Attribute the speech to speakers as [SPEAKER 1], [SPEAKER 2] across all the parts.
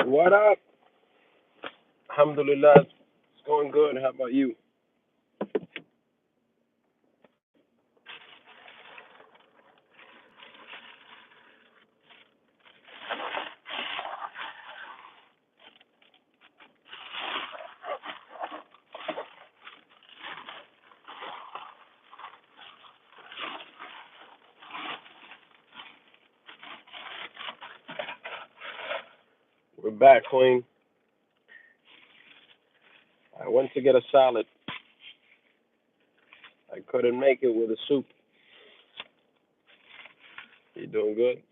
[SPEAKER 1] What up? Alhamdulillah, it's going good. How about you? We're back, Queen. I went to get a salad. I couldn't make it with a soup. You doing good?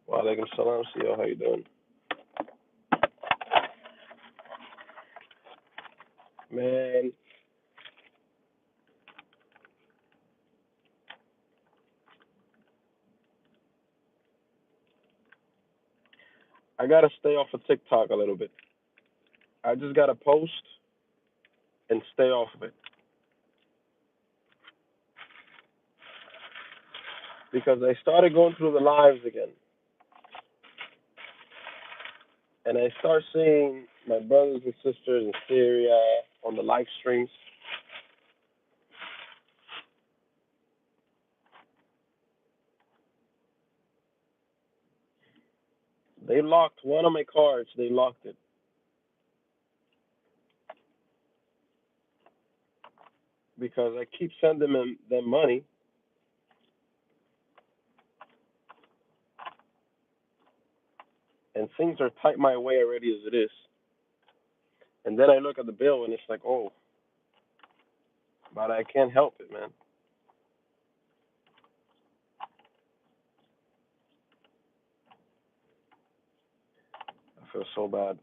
[SPEAKER 1] Wa alaikum salam. See you. How you doing? Man, I gotta stay off of TikTok a little bit. I just gotta post and stay off of it because I started going through the lives again, and I start seeing my brothers and sisters in Syria on the live streams. They locked one of my cards. They locked it because I keep sending them money, and things are tight my way already as it is. And then I look at the bill and it's like, oh, but I can't help it, man. I feel so bad.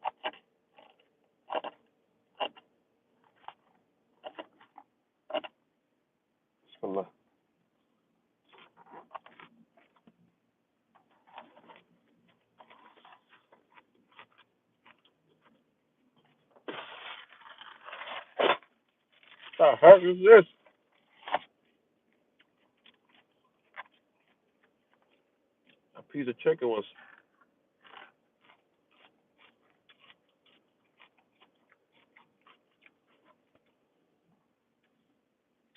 [SPEAKER 1] Bismillah. What the heck is this? A piece of chicken was.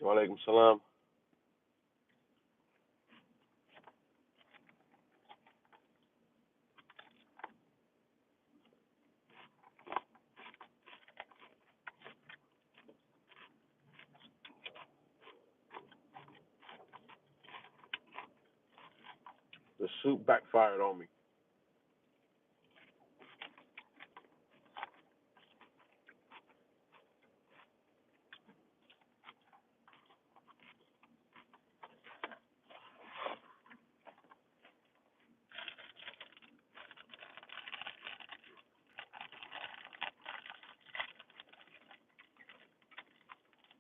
[SPEAKER 1] Walaikum salam. The soup backfired on me.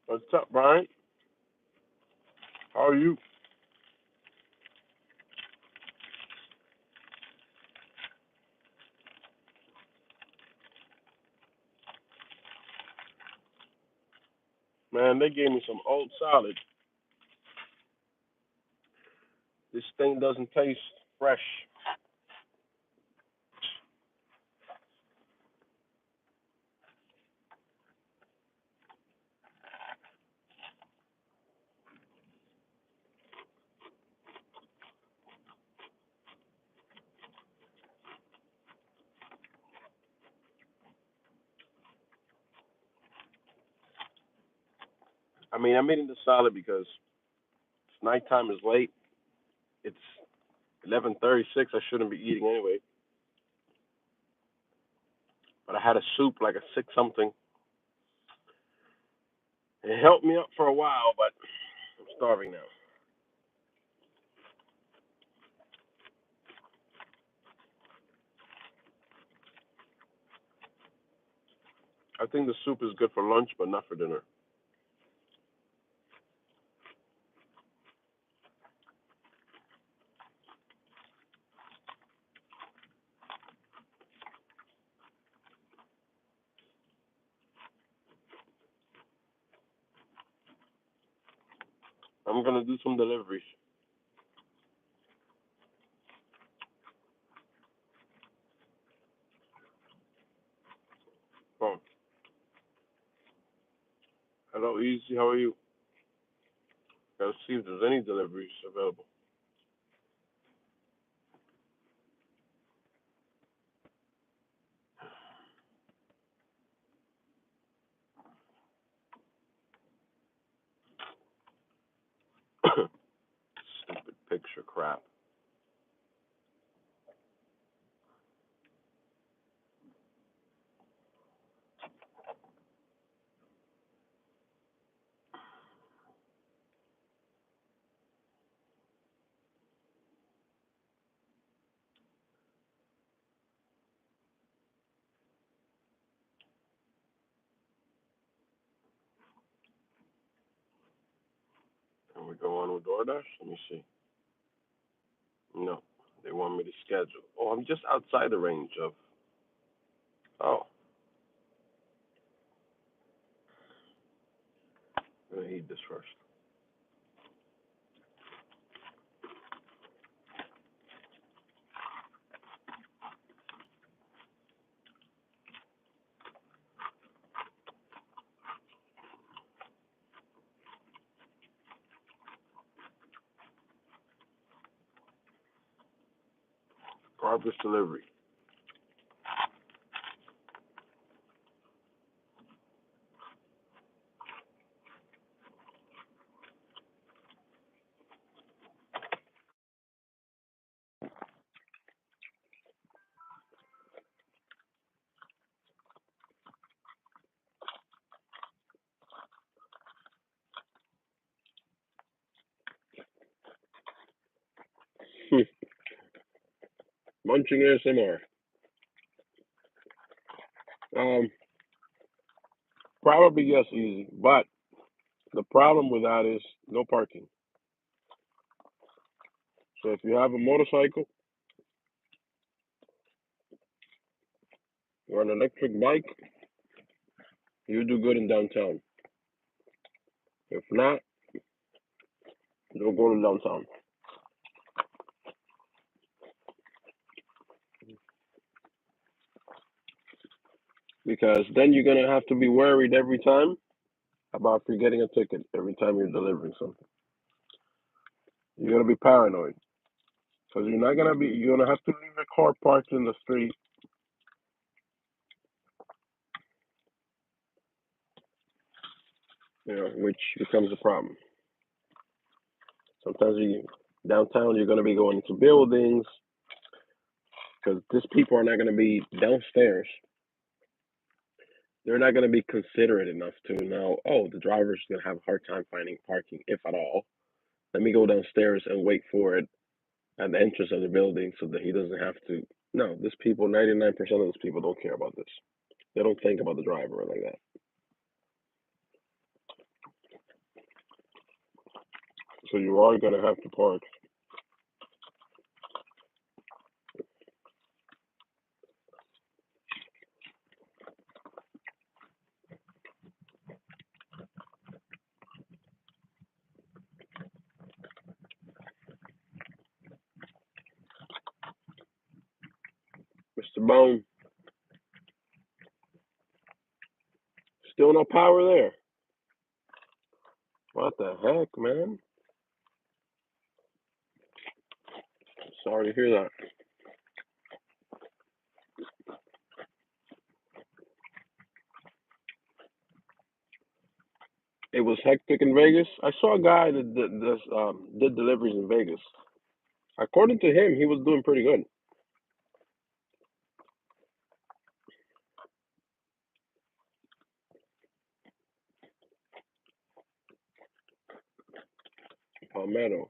[SPEAKER 1] What's up, Brian? How are you? Man, they gave me some old salad. This thing doesn't taste fresh. I mean, I'm eating the salad because it's nighttime is late. It's 11:36. I shouldn't be eating anyway. But I had a soup, like a six something. It helped me up for a while, but I'm starving now. I think the soup is good for lunch, but not for dinner. I'm gonna do some deliveries. Easy. How are you? Gotta see if there's any deliveries available. Stupid picture crap. Can we go on with DoorDash? Let me see. No, they want me to schedule. Oh, I'm just outside the range of. Oh, I'm gonna eat this first. Garbage delivery. Munching ASMR. Um, Probably yes, easy. But the problem with that is no parking. So if you have a motorcycle or an electric bike, you do good in downtown. If not, don't go to downtown. Because then you're gonna have to be worried every time about forgetting a ticket every time you're delivering something. You're gonna be paranoid because you're gonna have to leave the car parked in the street, which becomes a problem. Sometimes downtown you're gonna be going into buildings because these people are not gonna be downstairs. They're not gonna be considerate enough to know, oh, the driver's gonna have a hard time finding parking, if at all. Let me go downstairs and wait for it at the entrance of the building so that he doesn't have to. No, this people, 99% of those people don't care about this. They don't think about the driver like that. So you are going to have to park. Mr. Bone, still no power there. What the heck, man? Sorry to hear that. It was hectic in Vegas. I saw a guy that did deliveries in Vegas. According to him, he was doing pretty good. Palmetto.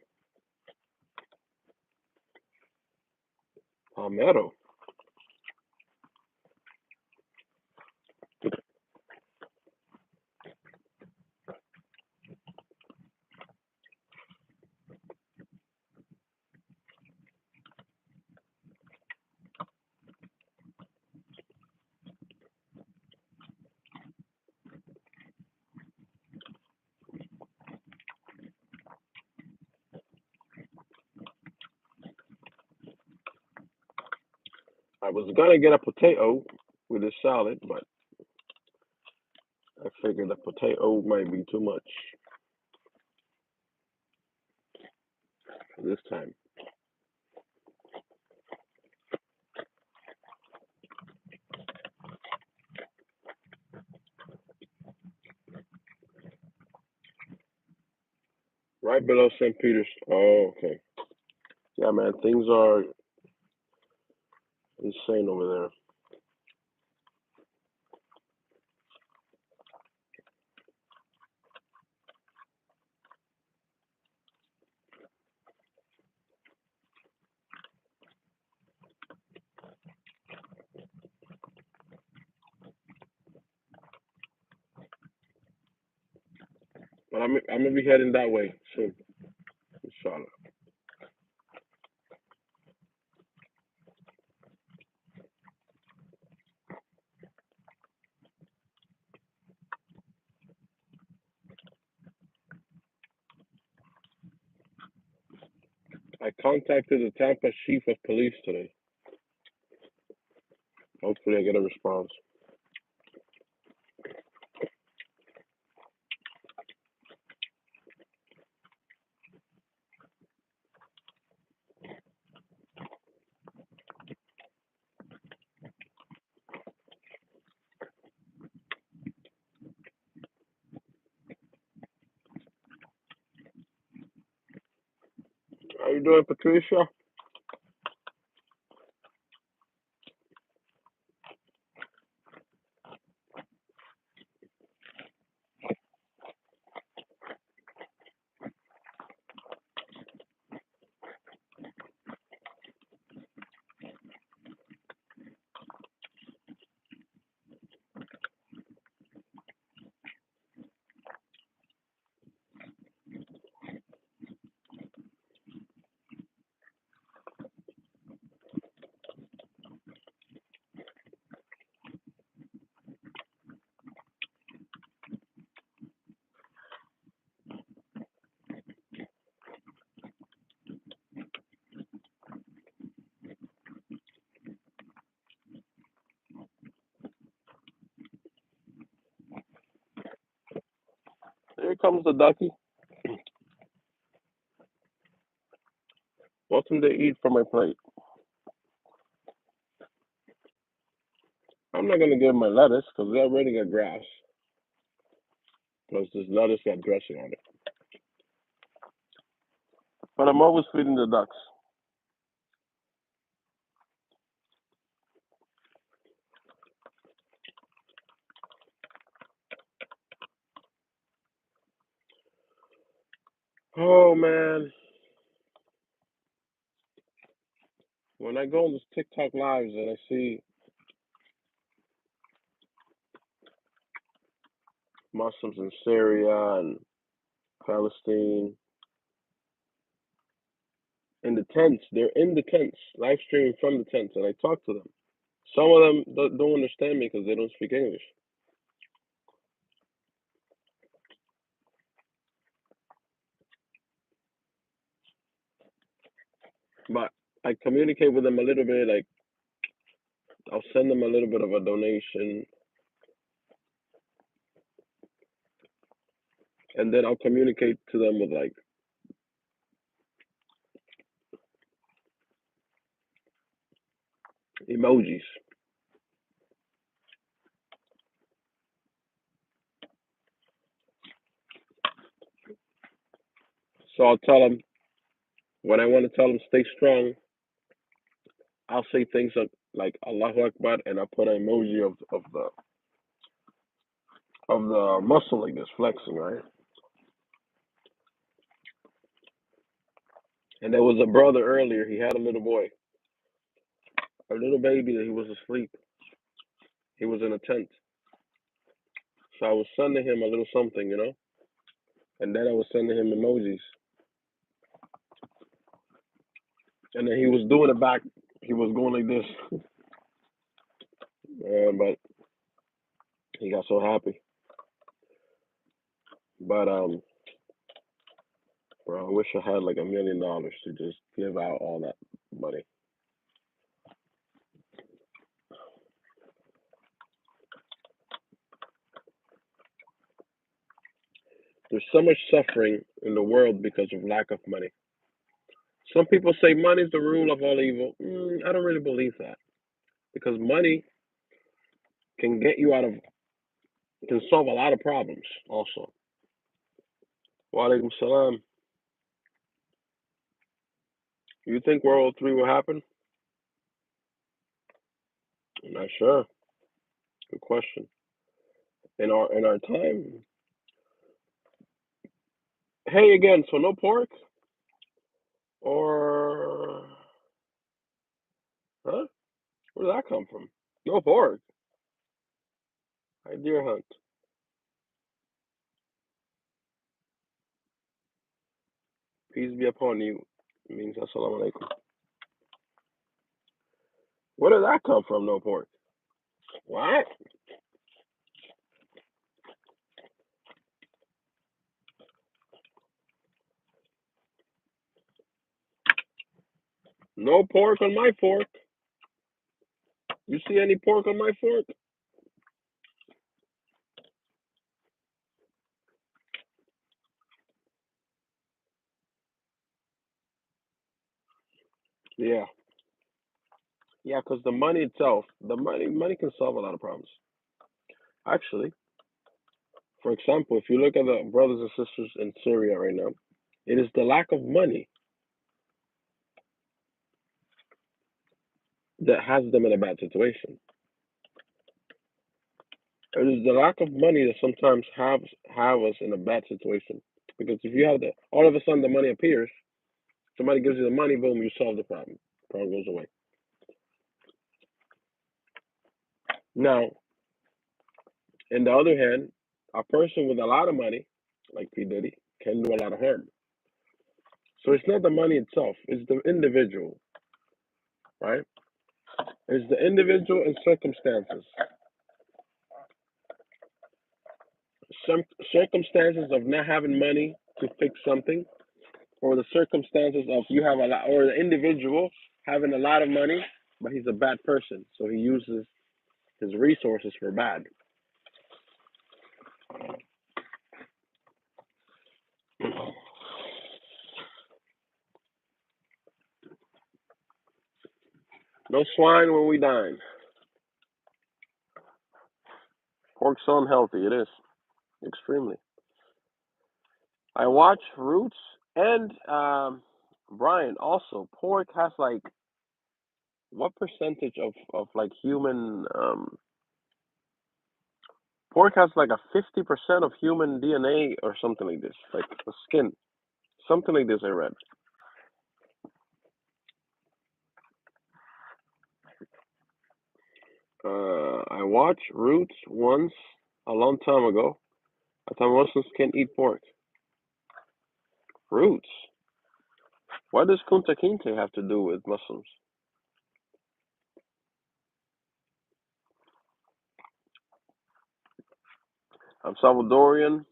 [SPEAKER 1] Palmetto. I was gonna get a potato with a salad, but I figured the potato might be too much this time. Right below St. Peter's. Oh, okay. Yeah, man, things are insane over there. But I'm gonna be heading that way soon, inshallah. I contacted the Tampa chief of police today. Hopefully, I get a response. How you doing, Patricia? Here comes the ducky. What's them they eat from my plate? I'm not gonna give them my lettuce because they already got grass. Plus, this lettuce got dressing on it. But I'm always feeding the ducks. Oh man, when I go on this TikTok lives and I see Muslims in Syria and Palestine in the tents, they're in the tents, live streaming from the tents, and I talk to them. Some of them don't understand me because they don't speak English. But I communicate with them a little bit. Like I'll send them a little bit of a donation, and then I'll communicate to them with like emojis. So I'll tell them when I want to tell them stay strong. I'll say things like Allahu Akbar, and I'll put an emoji of the muscle like this flexing, right? And there was a brother earlier. He had a little boy, a little baby that he was asleep. He was in a tent. So I was sending him a little something, and then I was sending him emojis. And then he was doing it back. He was going like this, but he got so happy. But bro, I wish I had like $1 million to just give out all that money. There's so much suffering in the world because of lack of money. Some people say money is the rule of all evil. I don't really believe that because money can get you out of, can solve a lot of problems. Also, wa alaikum salam. You think World War III will happen? I'm not sure. Good question. In our time, hey again. So no pork or huh? Where did that come from? No pork. I deer hunt. Peace be upon you. It means assalamu alaikum. Where did that come from? No pork. What? No pork on my fork. You see any pork on my fork? Yeah. Yeah, because the money itself, the money can solve a lot of problems. Actually, for example, if you look at the brothers and sisters in Syria right now, it is the lack of money that has them in a bad situation. It is the lack of money that sometimes have us in a bad situation. Because if you have the all of a sudden the money appears, somebody gives you the money, boom, you solve the problem. Problem goes away. Now, in the other hand, a person with a lot of money, like P. Diddy, can do a lot of harm. So it's not the money itself, it's the individual, right? It's the individual and circumstances. Some circumstances of not having money to fix something, or the circumstances of you have a lot, or the individual having a lot of money, but he's a bad person, so he uses his resources for bad. No swine when we dine. Pork's so unhealthy. It is extremely. I watch Roots and Brian. Also, pork has like what percentage of like human pork has like a 50% of human DNA or something like this, like the skin, something like this. I read. I watched Roots once a long time ago. I thought Muslims can't eat pork. Roots. What does Kunta Kinte have to do with Muslims? I'm Salvadorian.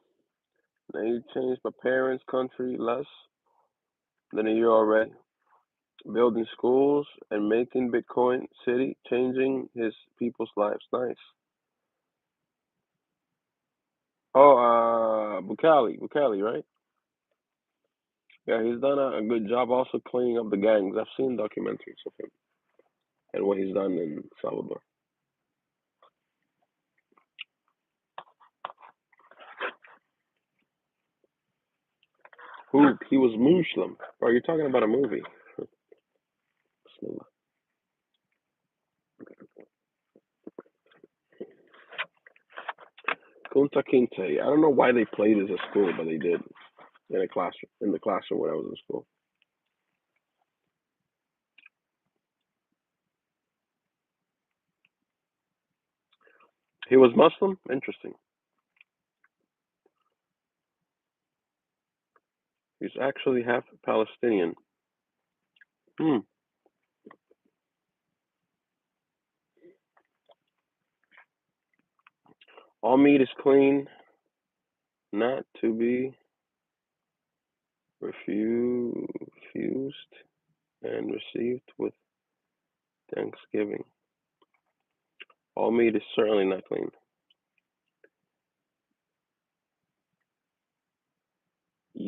[SPEAKER 1] They changed my parents' country less than a year already. Building schools and making Bitcoin City, changing his people's lives. Nice. Oh, Bukali, right? Yeah, he's done a good job also cleaning up the gangs. I've seen documentaries of him and what he's done in Salvador. Who he was Muslim. Are you talking about a movie? Bismillah. Kunta Kinte. I don't know why they played this at school, but they did in a classroom in the classroom when I was in school. He was Muslim. Interesting. He's actually half Palestinian. Hmm. All meat is clean, not to be refused and received with thanksgiving. All meat is certainly not clean.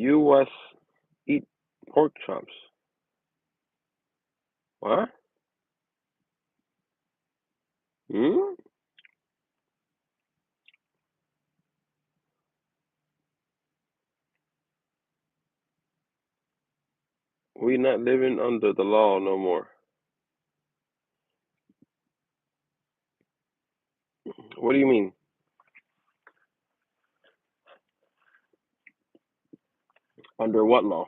[SPEAKER 1] U.S. eat pork chops. What? Hmm? We not living under the law no more. What do you mean? Under what law?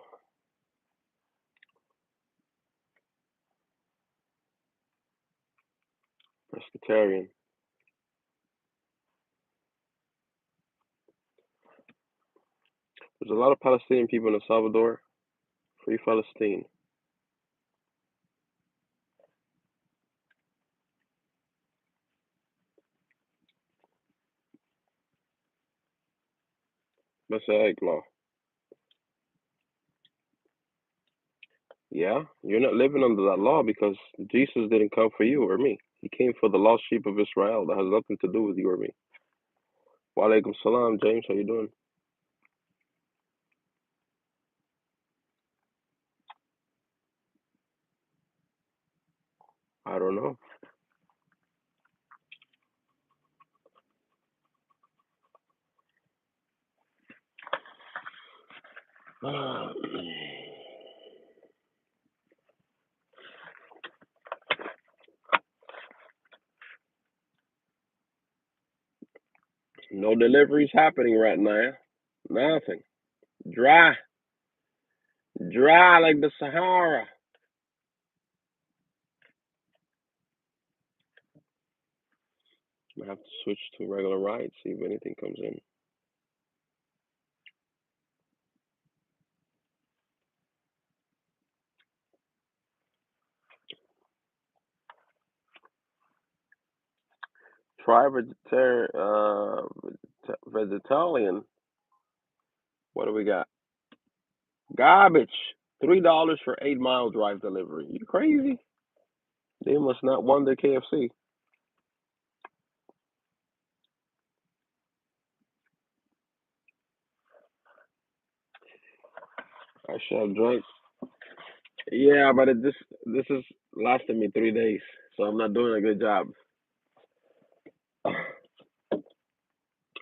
[SPEAKER 1] Presbyterian. There's a lot of Palestinian people in El Salvador. Free Palestine. Mosaic law. Yeah, you're not living under that law because Jesus didn't come for you or me. He came for the lost sheep of Israel. That has nothing to do with you or me. Wa alaikum salam, James. How you doing? I don't know. No deliveries happening right now. Nothing. Dry. Dry like the Sahara. I have to switch to regular rides, see if anything comes in. Try vegetarian. What do we got? Garbage. $3 for 8 mile drive delivery. You crazy? They must not want their KFC. I shall drink. Yeah, but this is lasting me 3 days, so I'm not doing a good job.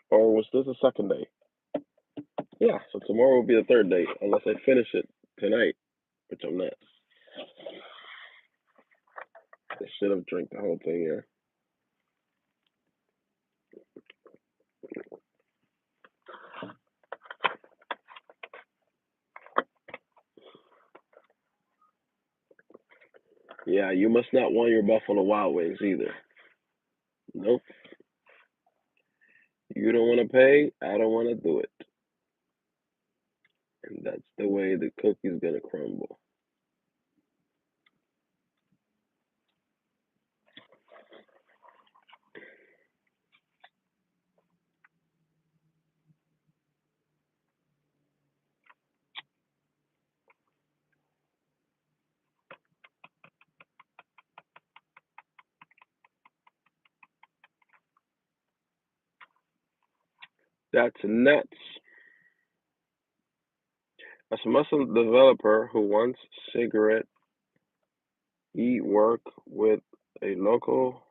[SPEAKER 1] Or was this the second day? Yeah, so tomorrow will be the third day, unless I finish it tonight, which I'm not. I should have drank the whole thing. Yeah. Yeah, you must not want your Buffalo Wild Wings either. Nope. You don't want to pay. I don't want to do it. And that's the way the cookie's gonna crumble. That's nuts. As a Muslim developer who wants cigarette work with a local.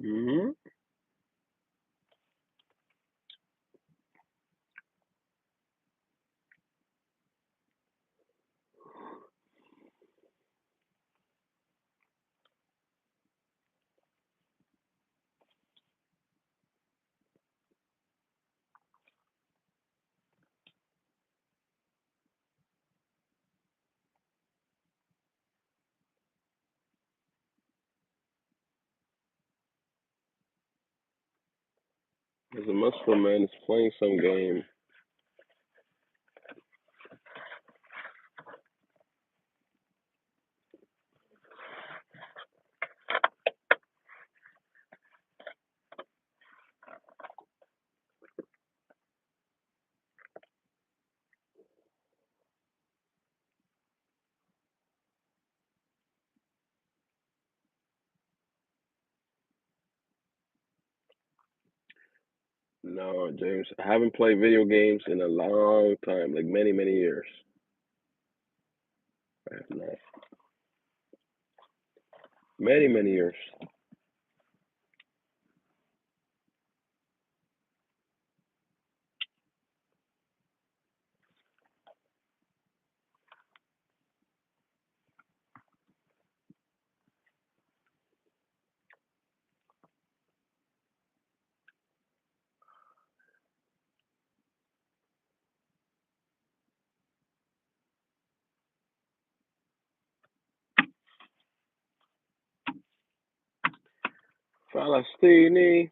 [SPEAKER 1] Hmm. As a Muslim man is playing some game. No, James, I haven't played video games in a long time, like many, many years. I have not. Many, many years. Falastini.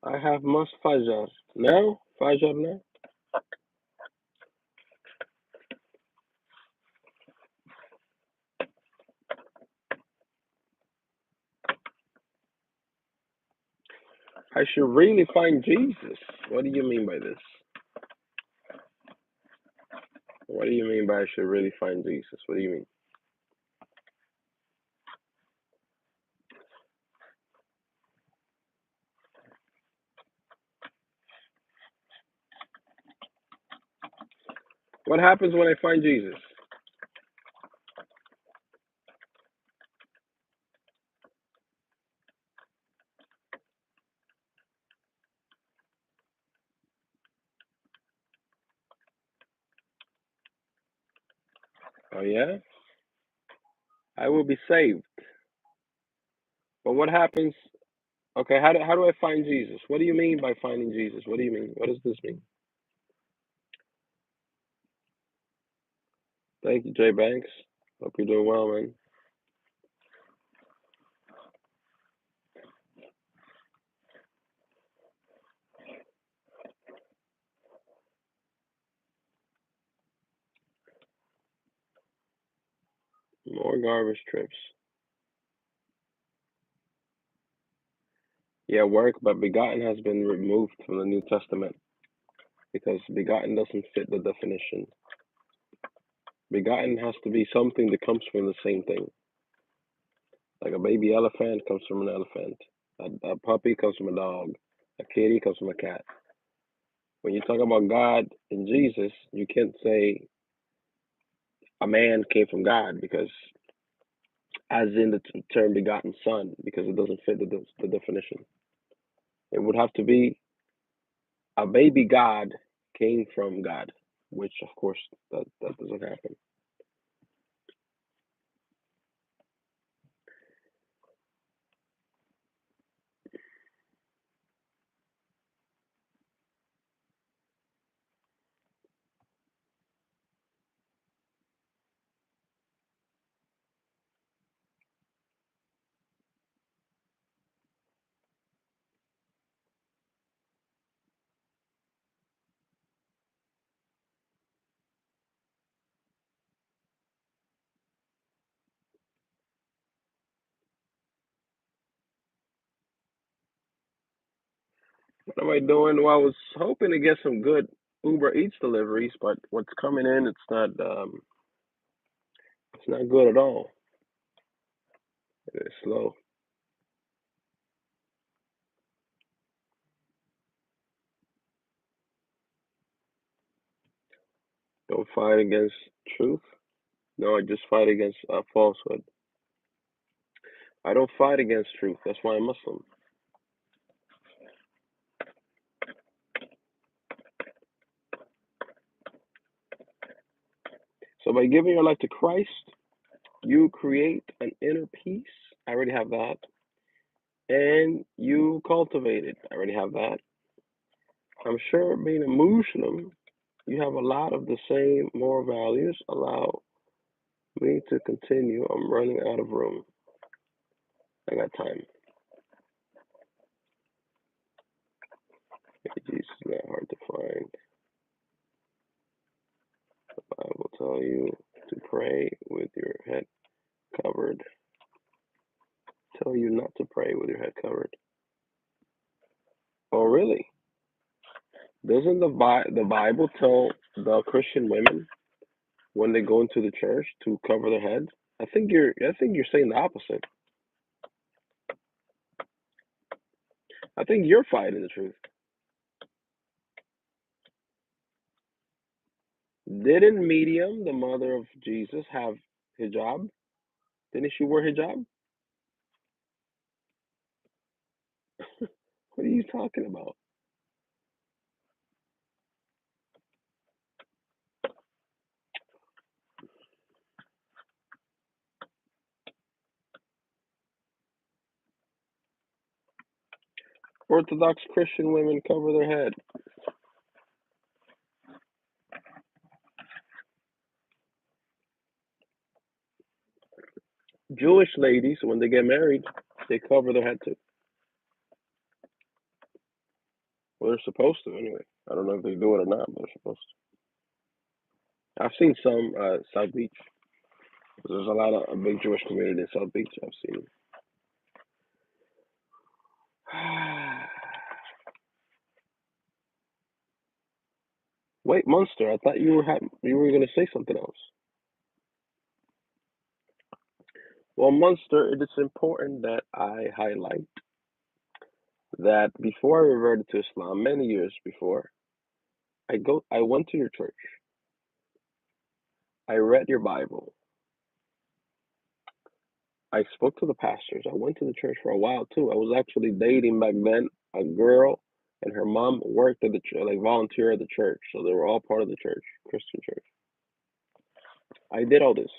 [SPEAKER 1] I have must Fajar. Now? Fajar now? I should really find Jesus. What do you mean by this? What do you mean by I should really find Jesus? What do you mean? What happens when I find Jesus? Oh yeah? I will be saved. But what happens? Okay, how do I find Jesus? What do you mean by finding Jesus? What do you mean? What does this mean? Thank you, Jay Banks. Hope you're doing well, man. More garbage trips. Yeah, work, but begotten has been removed from the New Testament because begotten doesn't fit the definition. Begotten has to be something that comes from the same thing. Like a baby elephant comes from an elephant. A puppy comes from a dog. A kitty comes from a cat. When you talk about God and Jesus, you can't say a man came from God because, as in the term begotten son, because it doesn't fit the definition. It would have to be a baby God came from God, which of course that doesn't happen. What am I doing? Well, I was hoping to get some good Uber Eats deliveries, but what's coming in, it's not good at all. It's slow. Don't fight against truth. No, I just fight against falsehood. I don't fight against truth. That's why I'm Muslim. So by giving your life to Christ, you create an inner peace. I already have that. And you cultivate it. I already have that. I'm sure being a Muslim, you have a lot of the same moral values. Allow me to continue. I'm running out of room. I got time. Jesus is not hard to find. I will tell you. to pray with your head covered. Tell you not to pray with your head covered. Oh, really? Doesn't the Bible tell the Christian women when they go into the church to cover their heads? I think you're saying the opposite. I think you're fighting the truth. Didn't Miriam, the mother of Jesus, have hijab? Didn't she wear hijab? What are you talking about? Orthodox Christian women cover their head. Jewish ladies, when they get married, they cover their head too. Well, they're supposed to anyway. I don't know if they do it or not, but they're supposed to. I've seen some South Beach. There's a lot of a big Jewish community in South Beach. I've seen. Wait, Munster. I thought you were going to say something else. Well, Munster, it is important that I highlight that before I reverted to Islam, many years before, I went to your church. I read your Bible. I spoke to the pastors. I went to the church for a while too. I was actually dating back then a girl, and her mom worked at the church, like volunteer at the church. So they were all part of the church, Christian church. I did all this.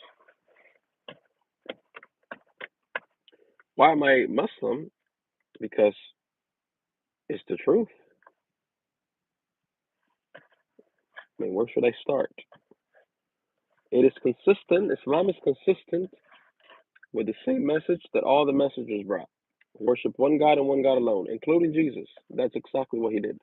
[SPEAKER 1] Why am I Muslim? Because it's the truth. I mean, where should I start? It is consistent. Islam is consistent with the same message that all the messengers brought. Worship one God and one God alone, including Jesus. That's exactly what he did.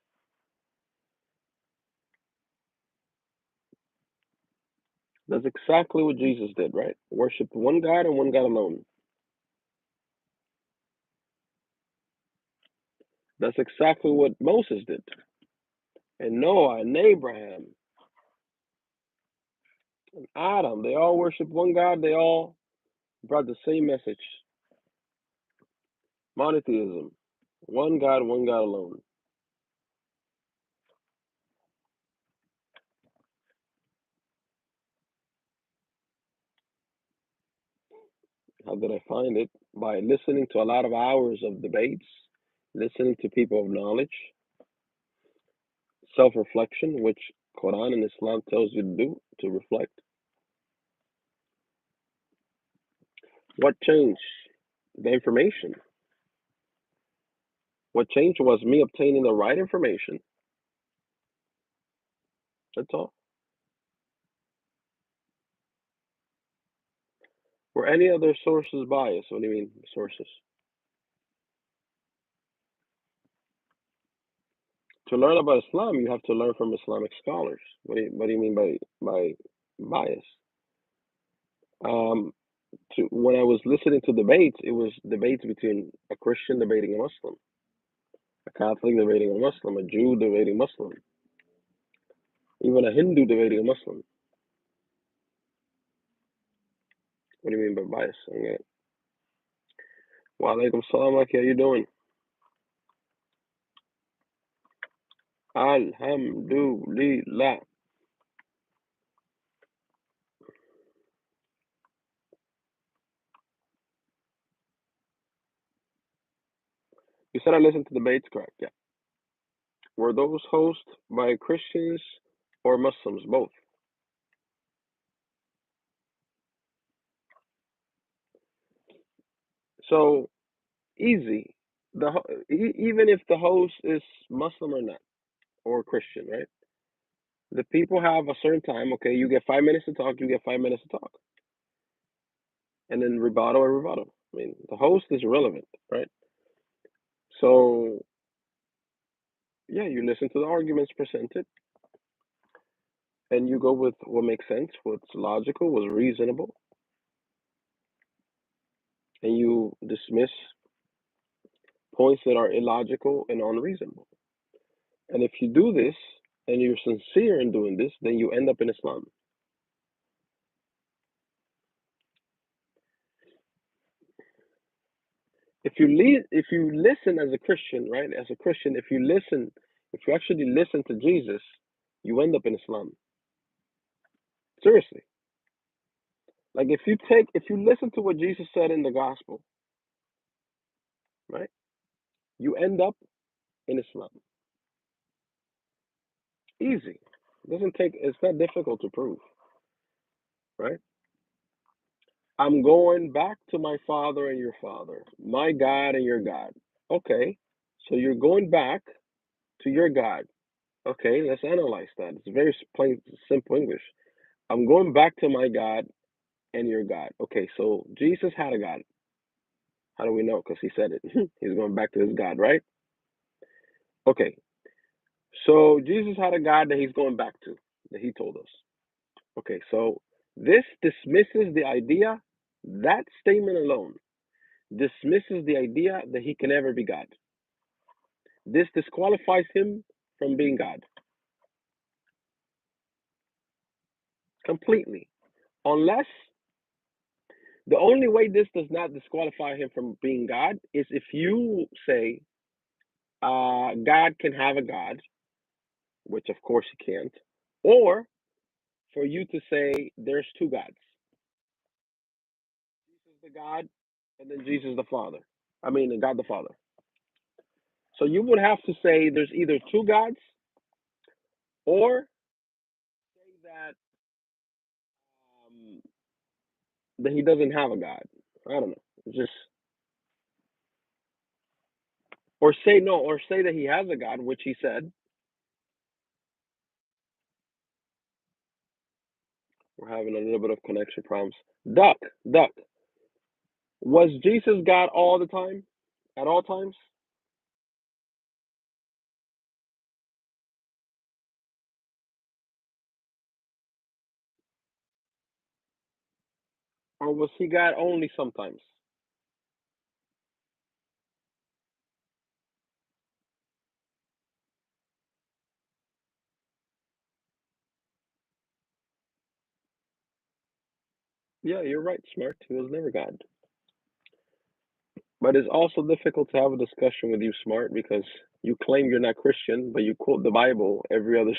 [SPEAKER 1] That's exactly what Jesus did, right? Worship one God and one God alone. That's exactly what Moses did. And Noah and Abraham and Adam, they all worship one God. They all brought the same message. Monotheism. One God, one God alone. How did I find it? By listening to a lot of hours of debates, listening to people of knowledge, self-reflection, which Quran and Islam tells you to do, to reflect. What changed? The information. What changed was me obtaining the right information. That's all. Were any other sources biased? What do you mean, sources? To learn about Islam, you have to learn from Islamic scholars. What do you mean by bias? Um, when I was listening to debates, it was debates between a Christian debating a Muslim, a Catholic debating a Muslim, a Jew debating a Muslim, even a Hindu debating a Muslim. What do you mean by bias? Okay. Wa alaikum salam, how you doing? Alhamdulillah. You said I listened to debates, correct? Yeah. Were those hosted by Christians or Muslims? Both. So easy. Even if the host is Muslim or not, or Christian, right? The people have a certain time. Okay, you get 5 minutes to talk. You get 5 minutes to talk, and then rebuttal and rebuttal. I mean, the host is irrelevant, right? So yeah, you listen to the arguments presented. and you go with what makes sense, what's logical, what's reasonable, and you dismiss points that are illogical and unreasonable. And if you do this and you're sincere in doing this, then you end up in Islam. If you listen as a Christian, right? As a Christian, if you actually listen to Jesus, you end up in Islam. Seriously. Like if you listen to what Jesus said in the gospel, right? You end up in Islam. Easy. It doesn't take it's not difficult to prove, right? I'm going back to my father and your father, my God and your God. Okay. So you're going back to your God. Okay, let's analyze that. It's very plain, simple English. I'm going back to my God and your God. Okay, so Jesus had a God. How do we know? Because he said it. He's going back to his God, right? Okay, so Jesus had a God that he's going back to, that he told us. Okay, so this dismisses the idea, that statement alone dismisses the idea that he can ever be God. This disqualifies him from being God completely. Unless the only way this does not disqualify him from being God is if you say God can have a God, which of course he can't, or for you to say there's two gods, Jesus the God, and then Jesus the Father. I mean, God the Father. So you would have to say there's either two gods or say um, that he doesn't have a God. I don't know. Just or say no, or say that he has a God, which he said. We're having a little bit of connection problems. Duck, duck. Was Jesus God all the time? At all times? Or was he God only sometimes? Yeah, you're right, Smart. He was never God. But it's also difficult to have a discussion with you, Smart, because you claim you're not Christian, but you quote the Bible every other.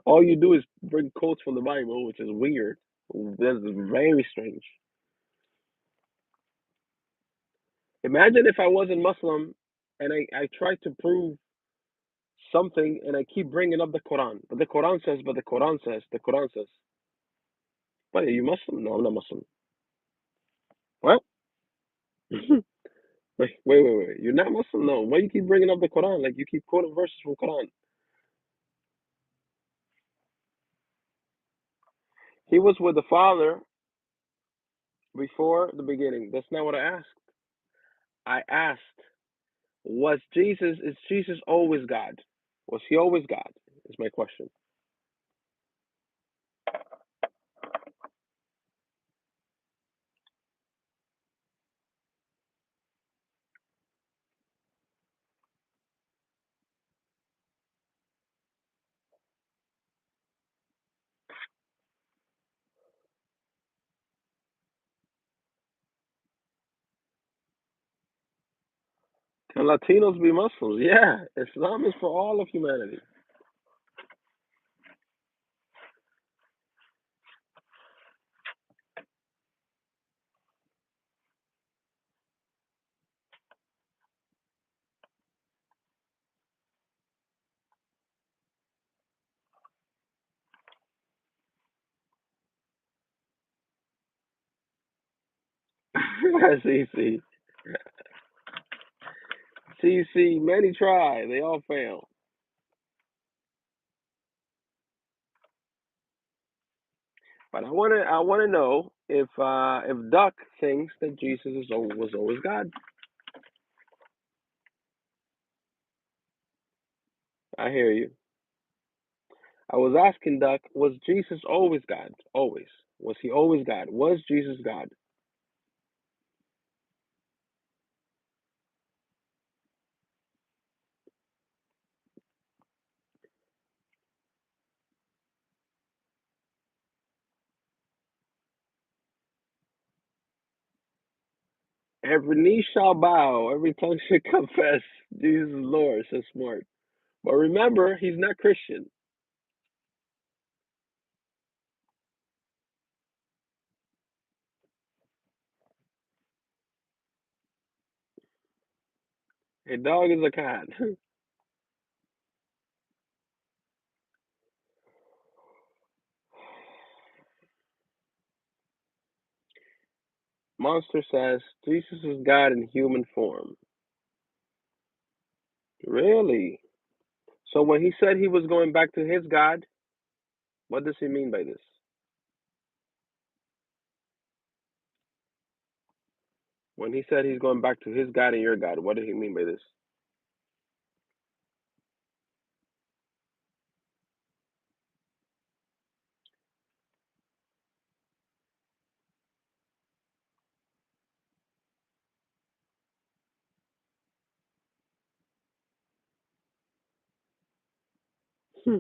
[SPEAKER 1] All you do is bring quotes from the Bible, which is weird. That's very strange. Imagine if I wasn't Muslim and I tried to prove something and I keep bringing up the Quran. But the Quran says, but the Quran says, the Quran says. What, are you Muslim? No, I'm not Muslim. What? Wait. You're not Muslim? No. Why you keep bringing up the Quran? Like you keep quoting verses from Quran. He was with the Father before the beginning. That's not what I asked. I asked, is Jesus always God? Was he always God? Is my question. Can Latinos be Muslims? Yeah. Islam is for all of humanity. see. Many try, they all fail. But I wanna know if Duck thinks that Jesus was always God. I hear you. I was asking Doc, was Jesus always God? Always. Was he always God? Was Jesus God? Every knee shall bow, every tongue should confess Jesus is Lord. So smart. But remember, he's not Christian. A dog is a cat. Monster says Jesus is God in human form. Really? So when he said he was going back to his God, what does he mean by this? When he said he's going back to his God and your God, what did he mean by this? Hmm.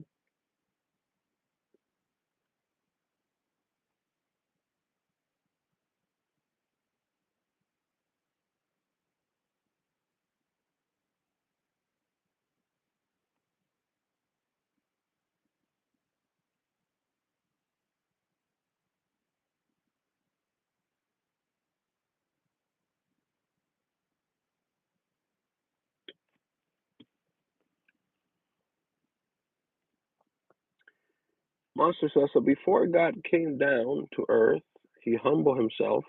[SPEAKER 1] Monster says so before God came down to earth, he humbled himself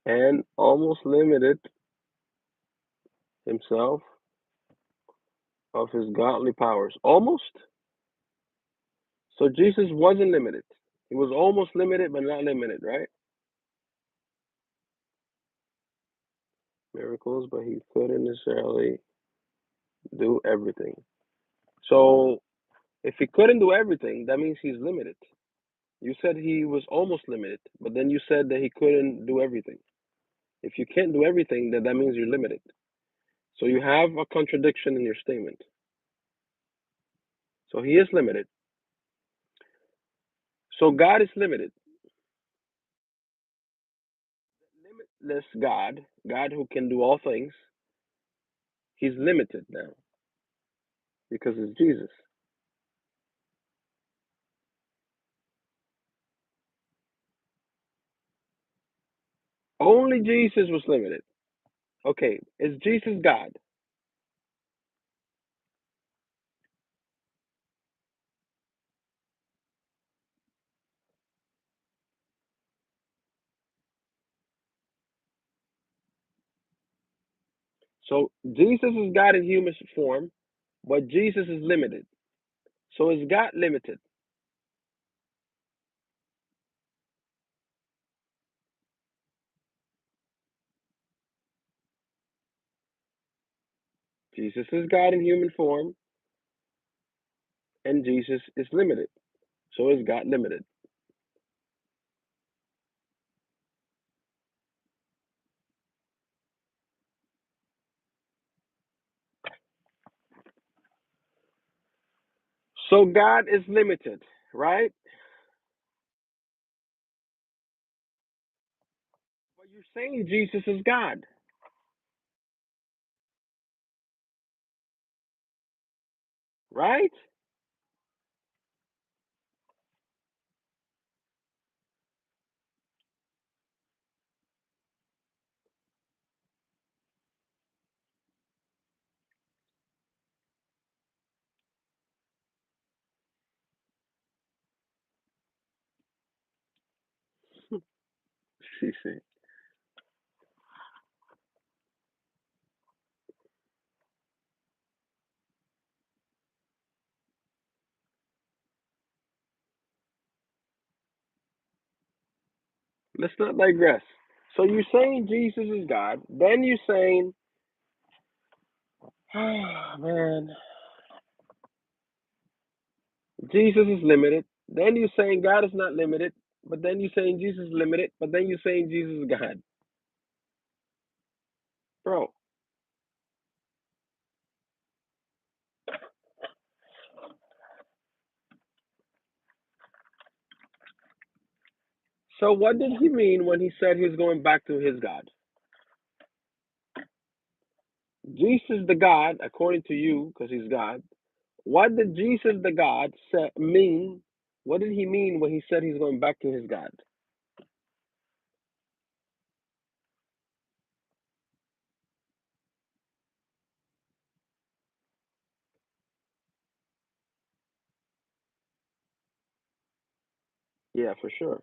[SPEAKER 1] and almost limited himself of his godly powers. Almost? So Jesus wasn't limited. He was almost limited, but not limited, right? Miracles, but he couldn't necessarily do everything. So if he couldn't do everything, that means he's limited. You said he was almost limited, but then you said that he couldn't do everything. If you can't do everything, then that means you're limited. So you have a contradiction in your statement. So he is limited. So God is limited. Limitless God, God who can do all things, he's limited now because it's Jesus. Only Jesus was limited. Okay, is Jesus God? So Jesus is God in human form, but Jesus is limited. So is God limited? Jesus is God in human form, and Jesus is limited. So is God limited? So God is limited, right? But you're saying Jesus is God, right? See. Let's not digress. So you're saying Jesus is God, then you're saying Man, Jesus is limited. Then you're saying God is not limited, but then you're saying Jesus is limited, but then you're saying Jesus is God. Bro, so what did he mean when he said he's going back to his God? Jesus the God, according to you, because he's God. What did Jesus the God mean? What did he mean when he said he's going back to his God? Yeah, for sure.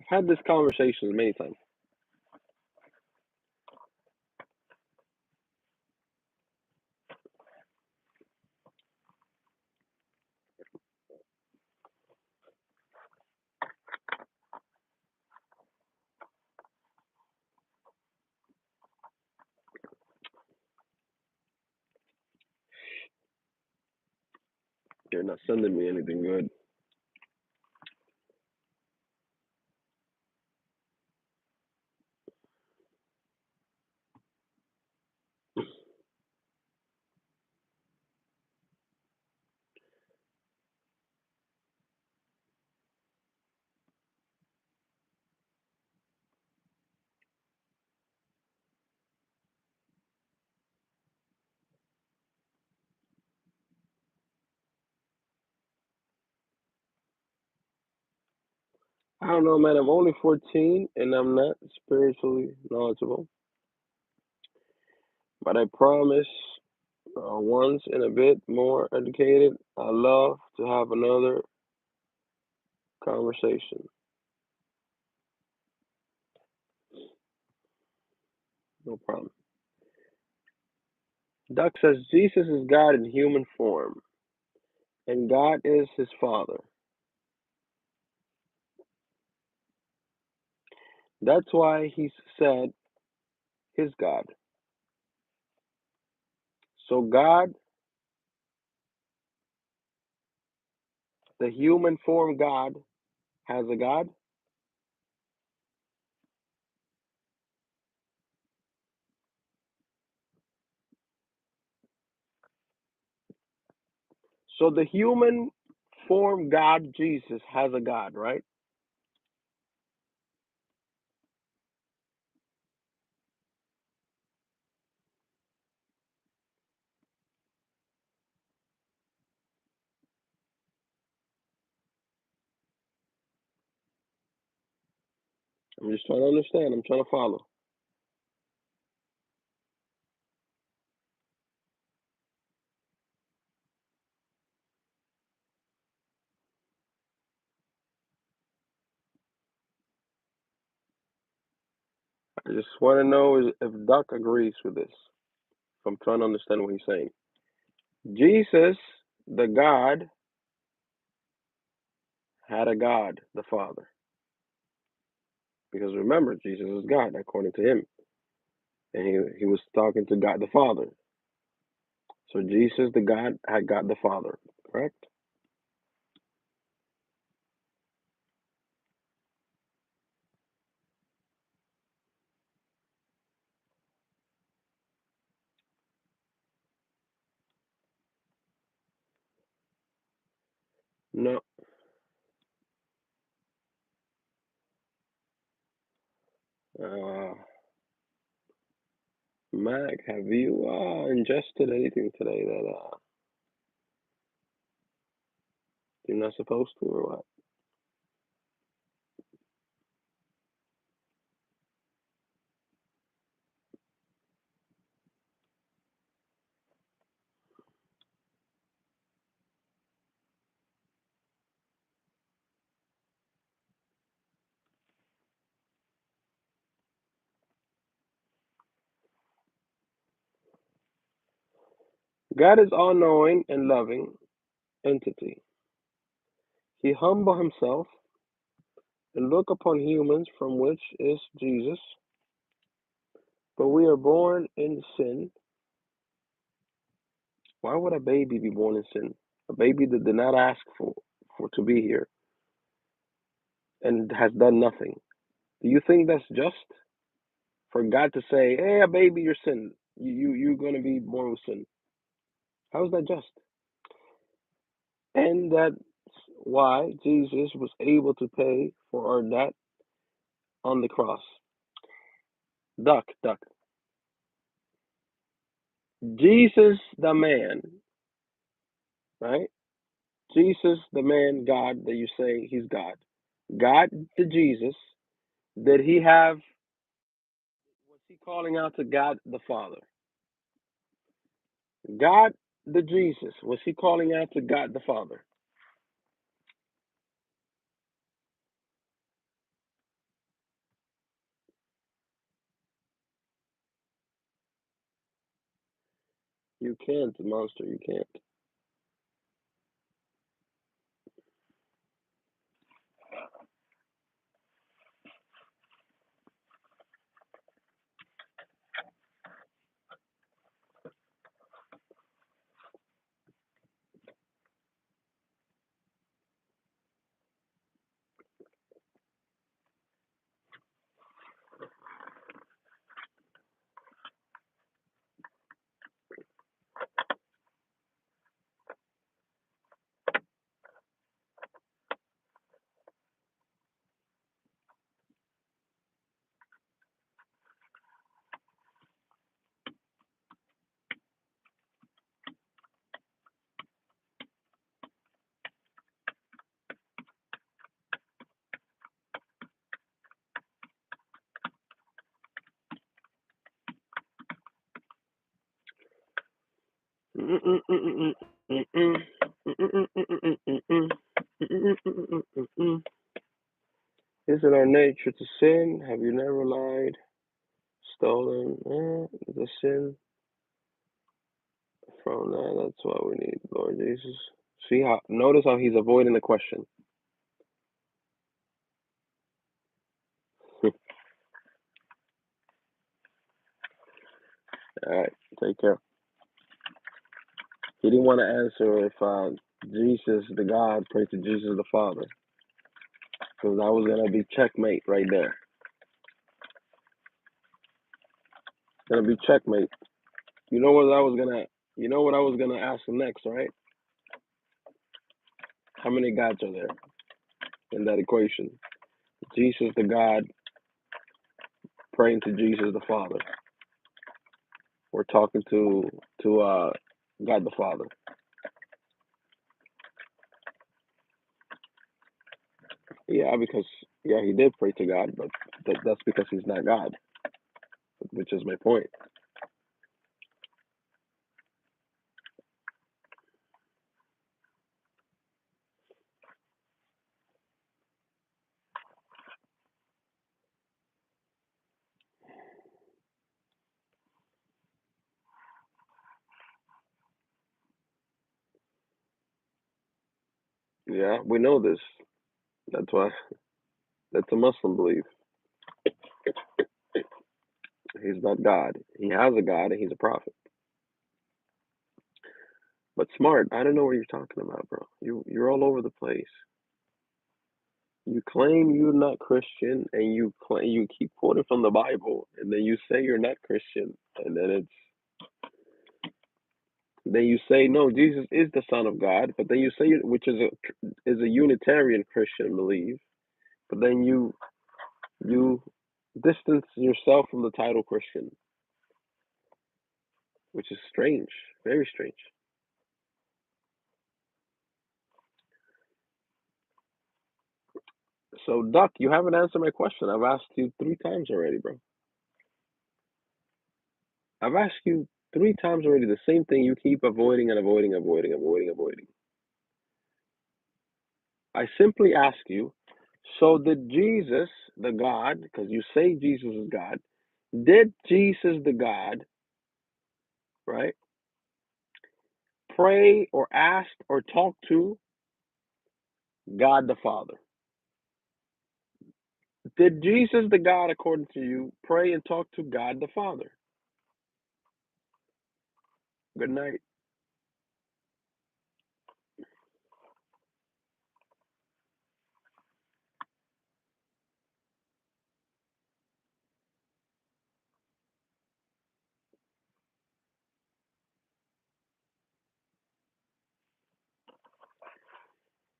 [SPEAKER 1] I've had this conversation many times. You're not sending me anything good. I don't know, man. I'm only 14 and I'm not spiritually knowledgeable. But I promise, once and a bit more educated, I love to have another conversation. No problem. Duck says Jesus is God in human form, and God is his Father. That's why he said his God. So God, the human form God, has a God. So the human form God, Jesus, has a God, right? I'm just trying to understand. I'm trying to follow. I just want to know if Doc agrees with this. I'm trying to understand what he's saying. Jesus, the God, had a God, the Father. Because remember, Jesus is God, according to him. And he was talking to God the Father. So Jesus, the God, had God the Father, correct? No. Uh, Mac, have you ingested anything today that you're not supposed to, or what? God is all knowing and loving entity. He humbled himself and looked upon humans, from which is Jesus, But we are born in sin. Why would a baby be born in sin? A baby that did not ask for to be here and has done nothing. Do you think that's just for God to say, "Hey, a baby, you're sin. You're gonna be born with sin"? How is that just? And that's why Jesus was able to pay for our debt on the cross. Duck, duck. Jesus, the man, right? Jesus, the man, God, that you say he's God. God, the Jesus, did he have, was he calling out to God the Father? God, the Jesus, was he calling out to God the Father? You can't, monster, you can't. Is it our nature to sin? Have you never lied, stolen? The sin from that. That's why we need Lord Jesus. See how? Notice how he's avoiding the question. All right, take care. He didn't want to answer if Jesus the God prayed to Jesus the Father, because that was gonna be checkmate right there. Gonna be checkmate. You know what I was gonna. You know what I was gonna ask him next, right? How many gods are there in that equation? Jesus the God praying to Jesus the Father. We're talking to God the Father. Yeah, because yeah, he did pray to God, but that's because he's not God, which is my point. Yeah, we know this. That's why that's a Muslim belief. He's not God. He has a God and he's a prophet. But smart, I don't know what you're talking about, bro. You're all over the place. You claim you're not Christian, and you keep quoting from the Bible, and then you say you're not Christian, and then you say no, Jesus is the Son of God, but then you say which is a Unitarian Christian belief, but then you distance yourself from the title Christian, which is strange, very strange. So, Duck, you haven't answered my question. I've asked you 3 times already, bro. I've asked you 3 times already the same thing. You keep avoiding and avoiding, avoiding, avoiding, avoiding. I simply ask you, so did Jesus, the God, because you say Jesus is God, did Jesus, the God, right, pray or ask or talk to God the Father? Did Jesus, the God, according to you, pray and talk to God the Father? Good night.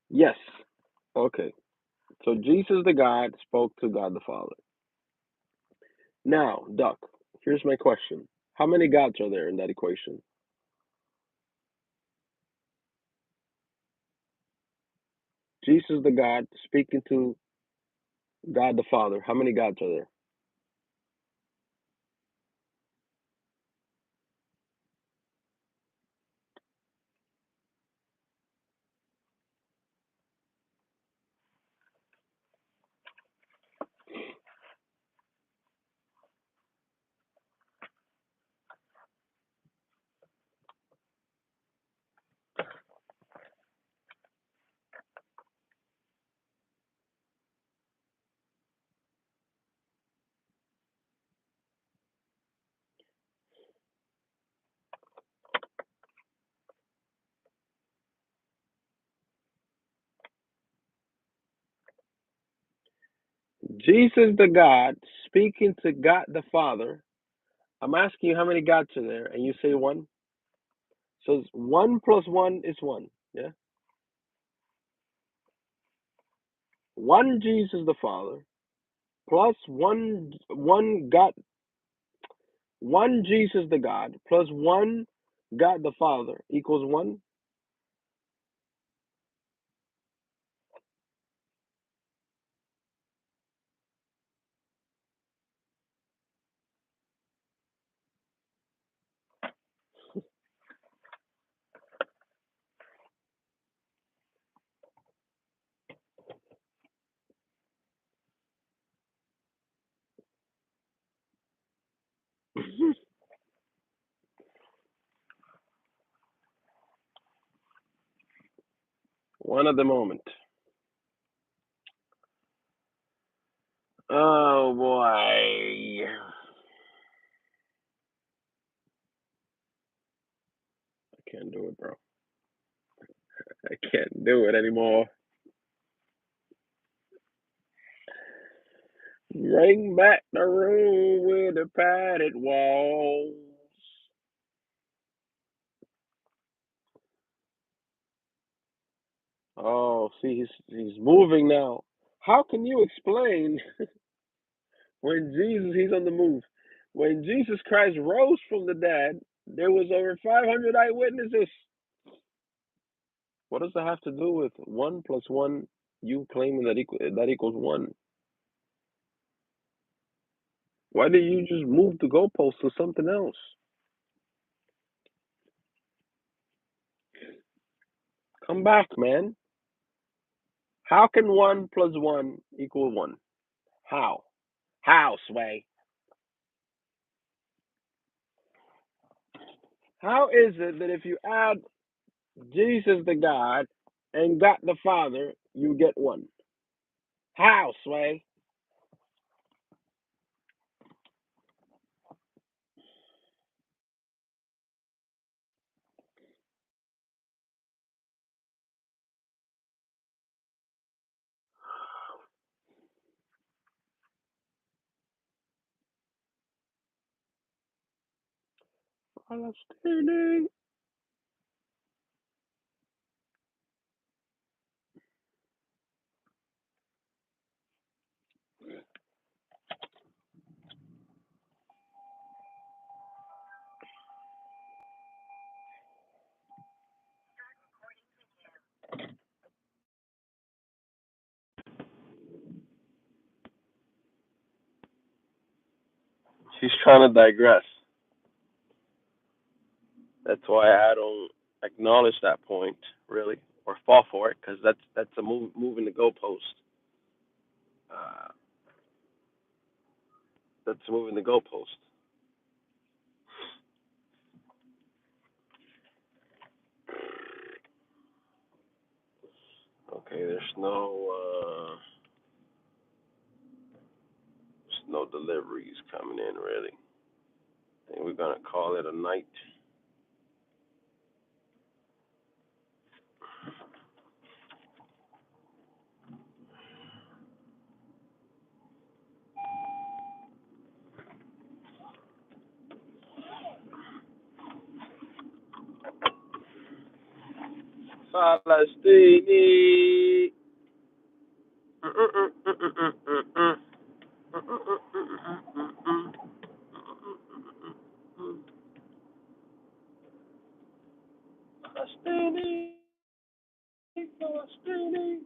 [SPEAKER 1] Yes. Okay. So Jesus, the God, spoke to God the Father. Now, Duck, here's my question. How many gods are there in that equation? Jesus, the God, speaking to God the Father. How many gods are there? Jesus, the God, speaking to God the Father. I'm asking you how many gods are there, and you say one. So it's one plus one is one. Yeah. One Jesus the Father plus one God, one Jesus the God plus one God the Father equals one. One at the moment. Oh boy. I can't do it, bro. I can't do it anymore. Bring back the room with the padded walls. Oh, see, he's moving now. How can you explain when Jesus he's on the move? When Jesus Christ rose from the dead, there was over 500 eyewitnesses. What does that have to do with one plus one? You claiming that equals one? Why did you just move the goalpost to something else? Come back, man. How can one plus one equal one? How? How, Sway? How is it that if you add Jesus the God and God the Father, you get one? How, Sway? Understanding. She's trying to digress. That's why I don't acknowledge that point, really, or fall for it, because that's a moving the goalpost. Uh, that's moving the goalpost. Okay, there's no. deliveries coming in already. I think we're gonna call it a night. Palestini. Palestini. Palestini.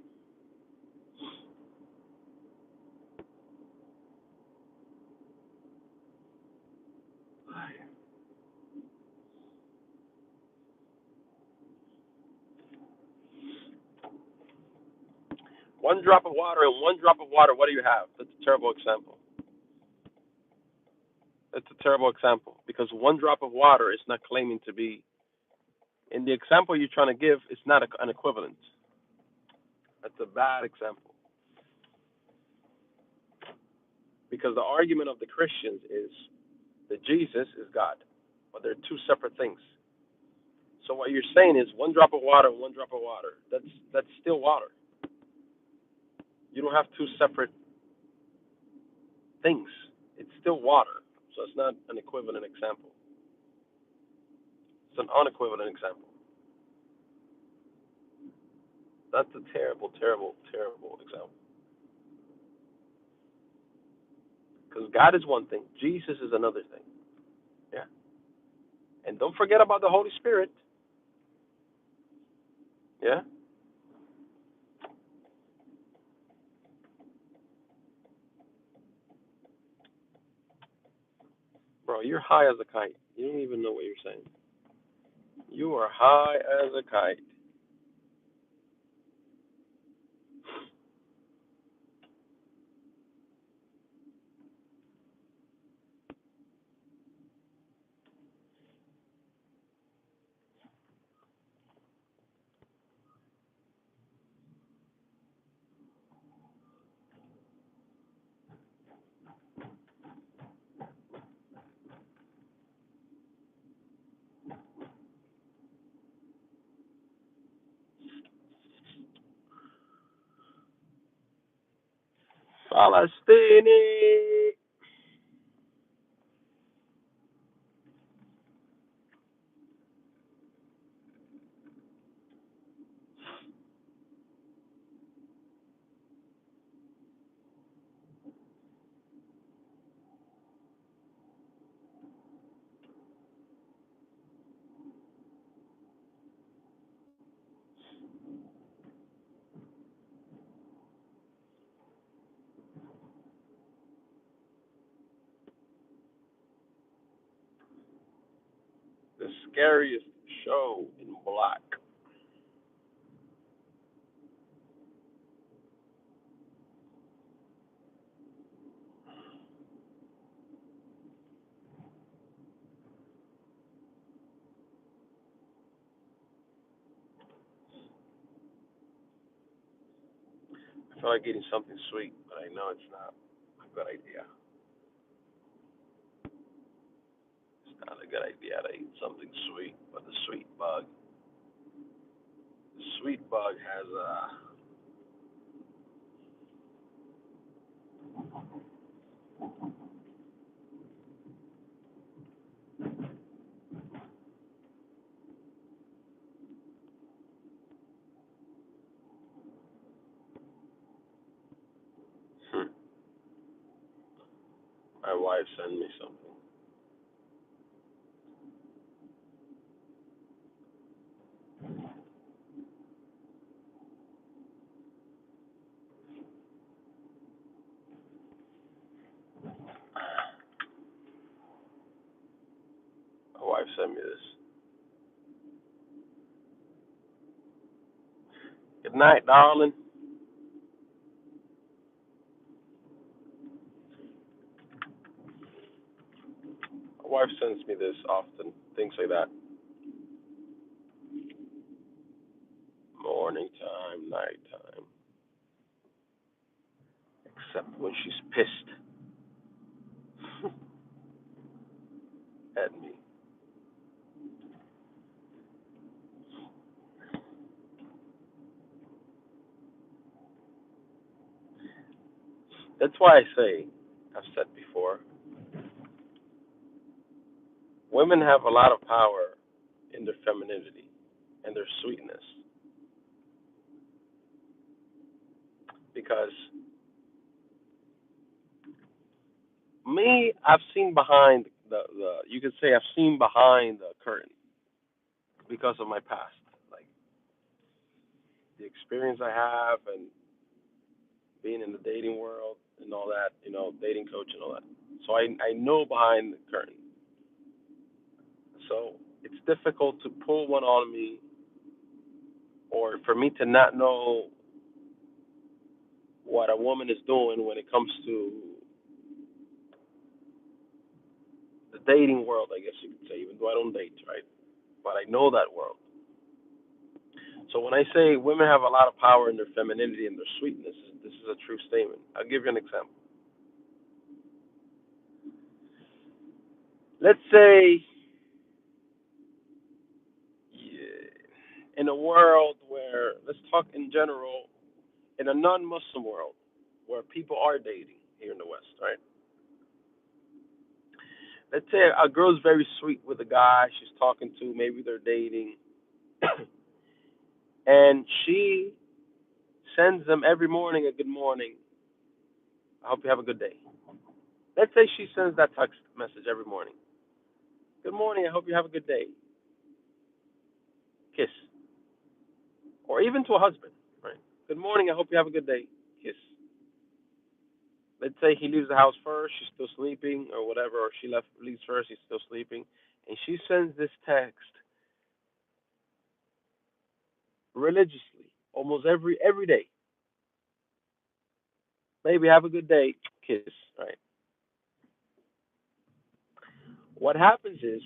[SPEAKER 1] One drop of water and one drop of water, what do you have? That's a terrible example. That's a terrible example because one drop of water is not claiming to be. In the example you're trying to give, it's not an equivalent. That's a bad example because the argument of the Christians is that Jesus is God, but they're two separate things. So what you're saying is one drop of water and one drop of water. That's still water. You don't have two separate things. It's still water. So it's not an equivalent example. It's an unequivalent example. That's a terrible, terrible, terrible example. Because God is one thing, Jesus is another thing. Yeah. And don't forget about the Holy Spirit. Yeah. Bro, you're high as a kite. You don't even know what you're saying. You are high as a kite. Palestini. The scariest show in black. I feel like eating something sweet, but I know it's not a good idea. It's not a good idea to eat something sweet, but the sweet bug has a. My wife sent me something. My wife sent me this. Good night, darling. My wife sends me this often. Things like that. Morning time, night time. Except when she's pissed. That's why I say, I've said before, women have a lot of power in their femininity and their sweetness. Because me, I've seen behind the you could say I've seen behind the curtain because of my past. Like the experience I have and being in the dating world and all that, dating coach and all that. So I know behind the curtain. So it's difficult to pull one on me or for me to not know what a woman is doing when it comes to the dating world, I guess you could say, even though I don't date, right? But I know that world. So when I say women have a lot of power in their femininity and their sweetness, this is a true statement. I'll give you an example. Let's say in a world where, let's talk in general, in a non-Muslim world where people are dating here in the West, right? Let's say a girl's very sweet with a guy she's talking to, maybe they're dating, and she sends them every morning a good morning. I hope you have a good day. Let's say she sends that text message every morning. Good morning, I hope you have a good day. Kiss. Or even to a husband, right? Good morning, I hope you have a good day. Kiss. Let's say he leaves the house first, she's still sleeping, or whatever, or she leaves first, he's still sleeping, and she sends this text religiously, almost every day. Baby, have a good day. Kiss, right? What happens is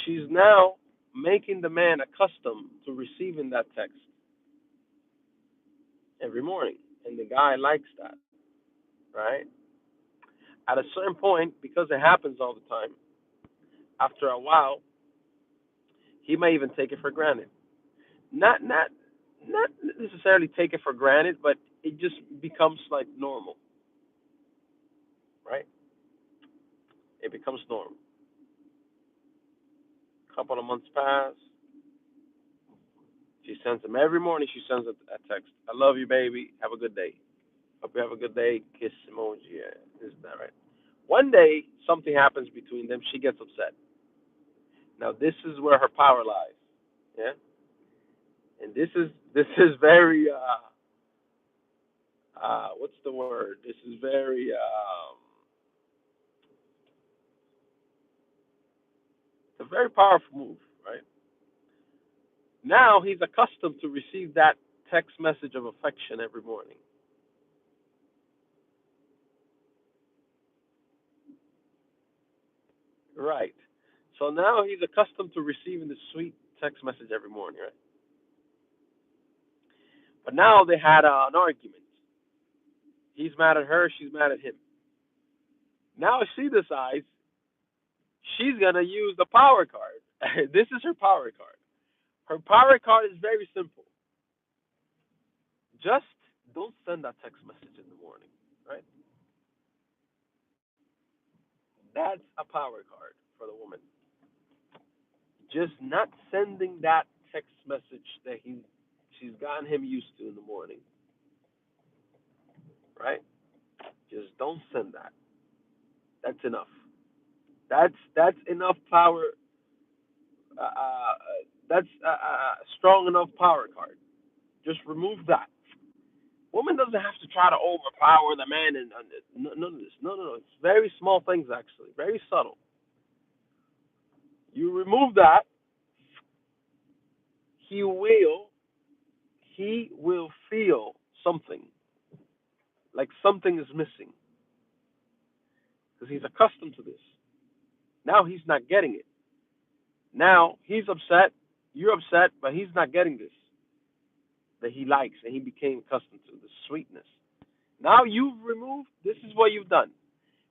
[SPEAKER 1] she's now making the man accustomed to receiving that text every morning, and the guy likes that, right? At a certain point, because it happens all the time, after a while, he may even take it for granted. Not necessarily take it for granted, but it just becomes like normal, right? It becomes normal. A couple of months pass. She sends him every morning. She sends a text. I love you, baby. Have a good day. Hope you have a good day. Kiss emoji. Yeah, this that right. One day something happens between them. She gets upset. Now this is where her power lies. Yeah, and this is very what's the word? This is very it's a very powerful move, right? Now he's accustomed to receive that text message of affection every morning. Right. So now he's accustomed to receiving the sweet text message every morning, right? But now they had an argument. He's mad at her, she's mad at him. Now she decides she's gonna use the power card. This is her power card. Her power card is very simple. Just don't send that text message in the morning, right? That's a power card for the woman. Just not sending that text message that she's gotten him used to in the morning, right? Just don't send that. That's enough. That's enough power. That's a strong enough power card. Just remove that. Woman doesn't have to try to overpower the man and none of this. No, no, no. It's very small things actually, very subtle. You remove that, he will he will feel something like something is missing because he's accustomed to this. Now he's not getting it. Now he's upset, you're upset, but he's not getting this that he likes and he became accustomed to the sweetness. Now you've removed. This is what you've done.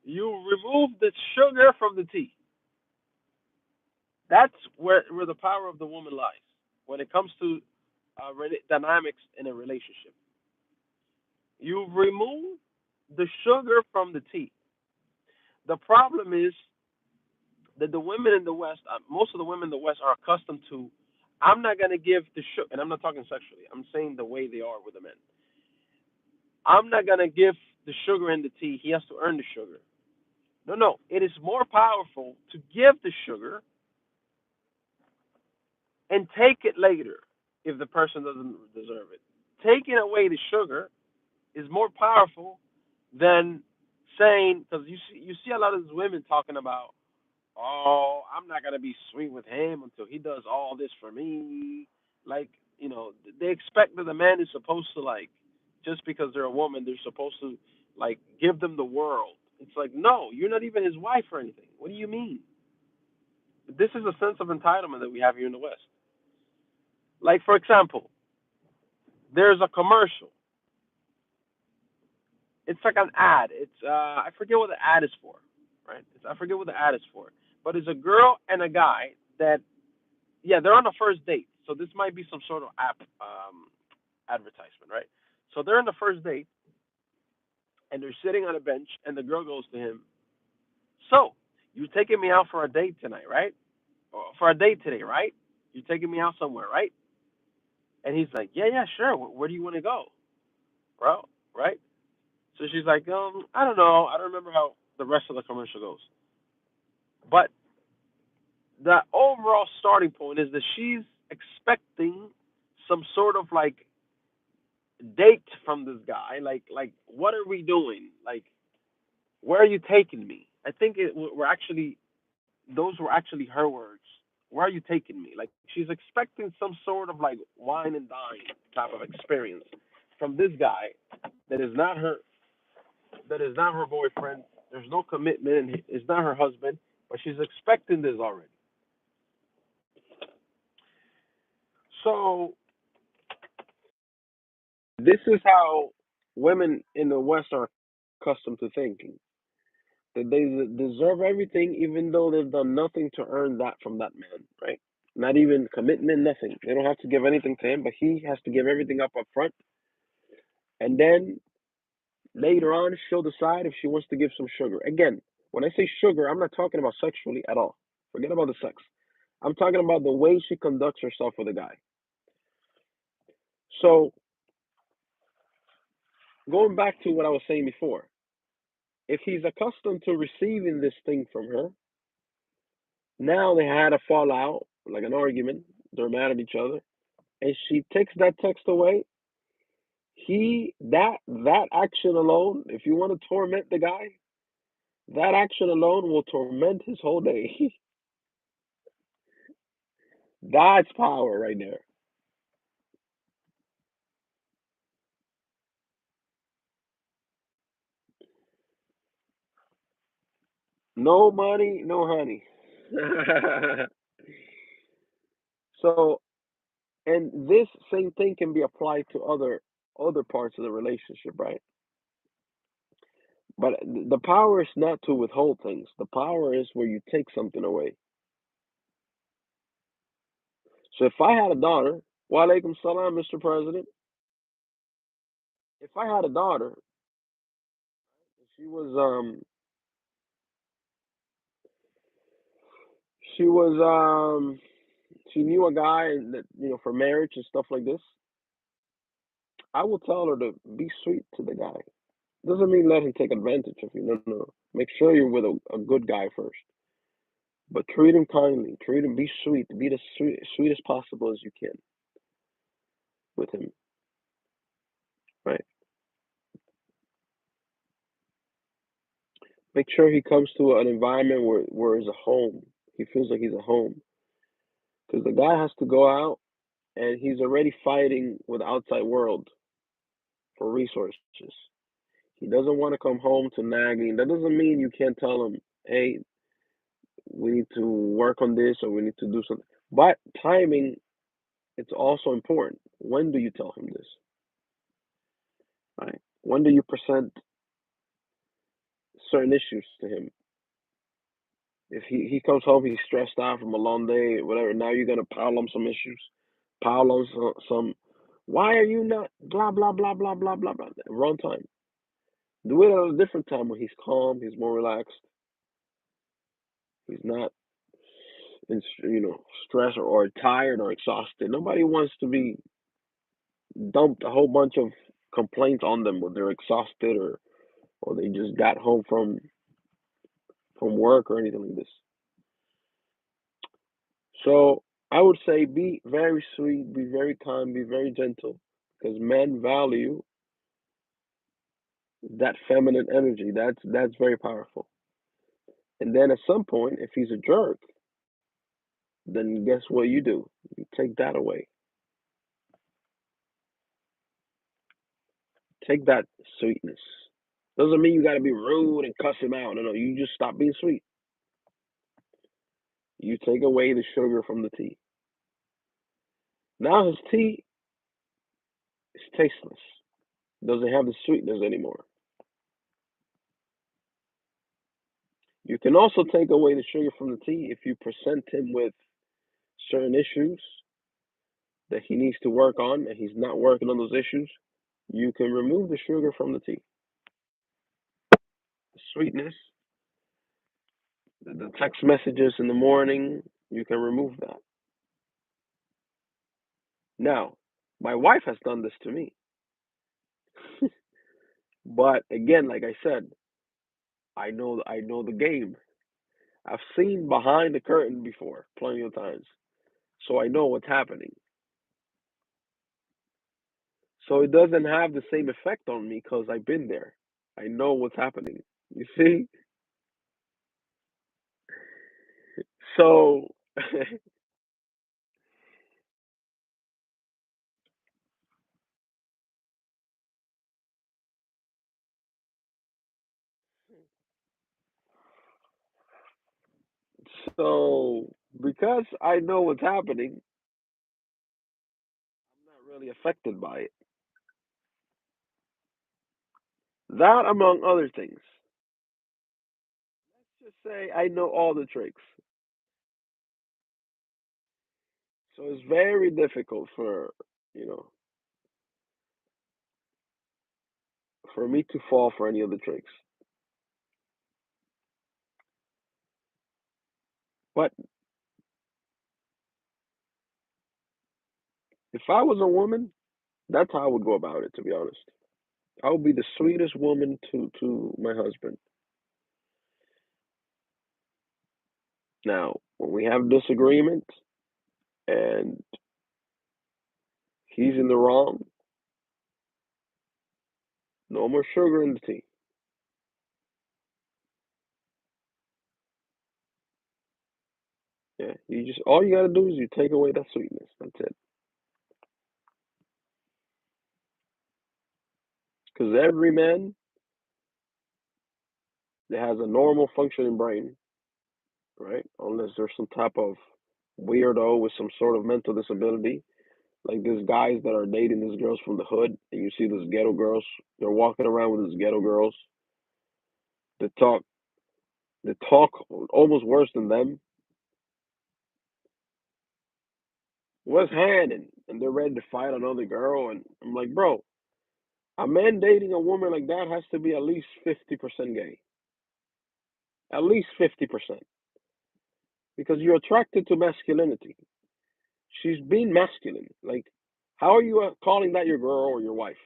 [SPEAKER 1] You remove the sugar from the tea. That's where the power of the woman lies when it comes to dynamics in a relationship.
[SPEAKER 2] You've removed the sugar from the tea. The problem is that the women in the West, most of the women in the West are accustomed to, I'm not going to give the sugar, and I'm not talking sexually, I'm saying the way they are with the men. I'm not going to give the sugar in the tea. He has to earn the sugar. No, no. It is more powerful to give the sugar and take it later if the person doesn't deserve it. Taking away the sugar is more powerful than saying, because you see a lot of these women talking about, oh, I'm not gonna be sweet with him until he does all this for me. Like, they expect that the man is supposed to, like, just because they're a woman, they're supposed to, like, give them the world. It's like, no, you're not even his wife or anything. What do you mean? This is a sense of entitlement that we have here in the West. Like, for example, there's a commercial. It's like an ad. It's I forget what the ad is for, right? I forget what the ad is for, but it's a girl and a guy that, yeah, they're on a first date. So this might be some sort of app advertisement, right? So they're on the first date and they're sitting on a bench, and the girl goes to him, "So, you taking me out for a date tonight, right? Or for a date today, right? You taking me out somewhere, right?" And he's like, "Yeah, yeah, sure. Where do you want to go, bro?" Right? So she's like, I don't know. I don't remember how the rest of the commercial goes. But the overall starting point is that she's expecting some sort of, like, date from this guy. Like, what are we doing? Like, where are you taking me? I think those were actually her words. Where are you taking me? Like, she's expecting some sort of, like, wine and dine type of experience from this guy that is not her that is not her boyfriend. There's no commitment. It's not her husband, but she's expecting this already. So this is how women in the West are accustomed to thinking, that they deserve everything, even though they've done nothing to earn that from that man, right? Not even commitment, nothing. They don't have to give anything to him, but he has to give everything up front, and then later on, she'll decide if she wants to give some sugar. Again, when I say sugar, I'm not talking about sexually at all. Forget about the sex. I'm talking about the way she conducts herself with a guy. So, going back to what I was saying before, if he's accustomed to receiving this thing from her, now they had a fallout, like an argument, they're mad at each other, and she takes that text away. That action alone, if you want to torment the guy, that action alone will torment his whole day. That's power right there. No money, no honey. So, and this same thing can be applied to other parts of the relationship, right? But the power is not to withhold things. The power is where you take something away. So if I had a daughter, wa alaikum salam, Mr. President. If I had a daughter, she was she was she knew a guy that, for marriage and stuff like this, I will tell her to be sweet to the guy. Doesn't mean let him take advantage of you. No, no, no. Make sure you're with a good guy first. But treat him kindly. Treat him. Be sweet. Be the sweetest possible as you can with him. Right. Make sure he comes to an environment where he's a home. He feels like he's a home. Because the guy has to go out and he's already fighting with the outside world for resources. He doesn't want to come home to nagging. That doesn't mean you can't tell him, hey, we need to work on this or we need to do something. But timing, it's also important. When do you tell him this? Right? When do you present certain issues to him? If he comes home, he's stressed out from a long day, whatever. Now you're gonna pile on some issues, pile on some
[SPEAKER 1] Why are you not blah blah blah blah blah blah blah? Wrong time. Do it at a different time when he's calm, he's more relaxed, he's not in stress or tired or exhausted. Nobody wants to be dumped a whole bunch of complaints on them when they're exhausted or they just got home from work or anything like this. So I would say be very sweet, be very kind, be very gentle, because men value that feminine energy. That's very powerful. And then at some point, if he's a jerk, then guess what you do? You take that away. Take that sweetness. Doesn't mean you got to be rude and cuss him out. No, no, you just stop being sweet. You take away the sugar from the tea. Now his tea is tasteless. Doesn't have the sweetness anymore. You can also take away the sugar from the tea if you present him with certain issues that he needs to work on and he's not working on those issues. You can remove the sugar from the tea. The sweetness, the text messages in the morning, you can remove that. Now, my wife has done this to me. But again, like I said, I know the game. I've seen behind the curtain before plenty of times. So I know what's happening. So it doesn't have the same effect on me because I've been there. I know what's happening. You see? So so because I know what's happening, I'm not really affected by it. That among other things. Let's just say I know all the tricks. So it's very difficult you know, for me to fall for any of the tricks. But if I was a woman, that's how I would go about it, to be honest. I would be the sweetest woman to my husband. Now, when we have disagreement and he's in the wrong, no more sugar in the tea. Yeah, you just all you gotta do is you take away that sweetness. That's it. Because every man that has a normal functioning brain, right? Unless there's some type of weirdo with some sort of mental disability, like these guys that are dating these girls from the hood, and you see these ghetto girls. They're walking around with these ghetto girls. They talk, they talk almost worse than them. What's happening? And they're ready to fight another girl. And I'm like, bro, a man dating a woman like that has to be at least 50% gay. At least 50%. Because you're attracted to masculinity. She's being masculine. Like, how are you calling that your girl or your wife?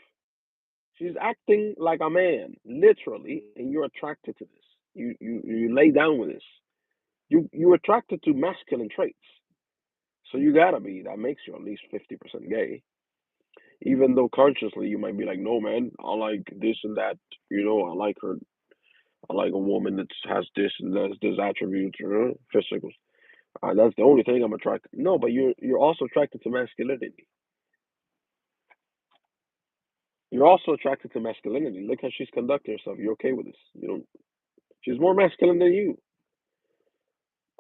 [SPEAKER 1] She's acting like a man, literally, and you're attracted to this. You lay down with this. You're attracted to masculine traits. So you gotta be. That makes you at least 50% gay. Even though consciously you might be like, no, man, I like this and that. I like her. I like a woman that has this and this attributes, physical. That's the only thing I'm attracted. No, but you're also attracted to masculinity. You're also attracted to masculinity. Look how she's conducting herself. You're okay with this. You don't. She's more masculine than you.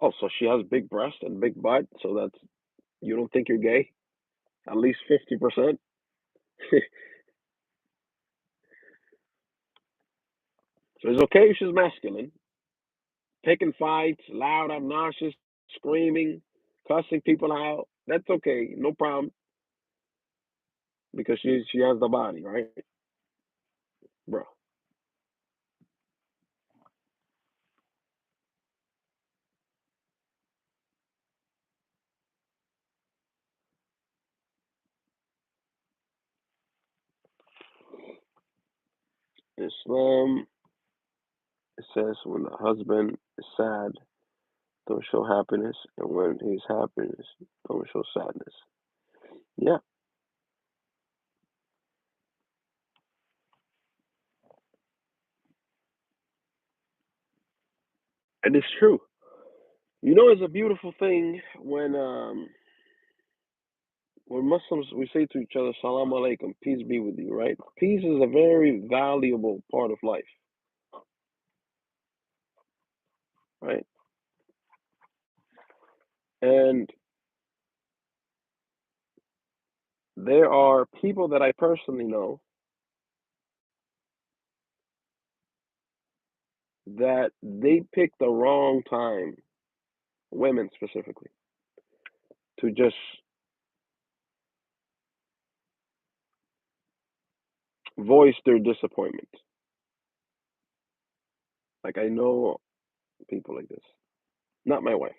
[SPEAKER 1] Oh, so she has big breast and big butt. So that's you don't think you're gay? At least 50%. So it's okay if she's masculine, picking fights, loud, obnoxious, screaming, cussing people out. That's okay. No problem. because she has the body, right, bro? Islam, it says when the husband is sad, don't show happiness, and when he's happiness, don't show sadness. Yeah, and it's true. You know, it's a beautiful thing when Muslims we say to each other, "Salam alaikum," peace be with you, right? Peace is a very valuable part of life, right? And there are people that I personally know that they pick the wrong time, women specifically, to just voice their disappointment. Like I know people like this. Not my wife,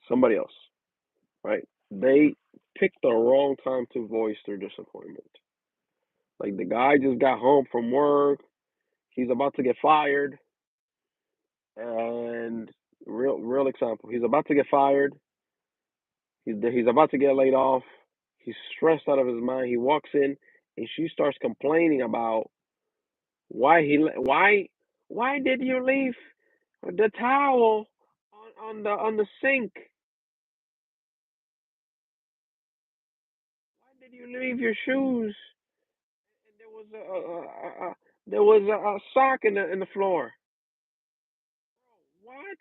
[SPEAKER 1] somebody else, right? They pick the wrong time to voice their disappointment. Like the guy just got home from work, he's about to get fired, and real example, he's about to get fired, he's about to get laid off, he's stressed out of his mind. He walks in, and she starts complaining about why he why did you leave the towel on the sink? Why did you leave your shoes? And there was a sock in the floor. What?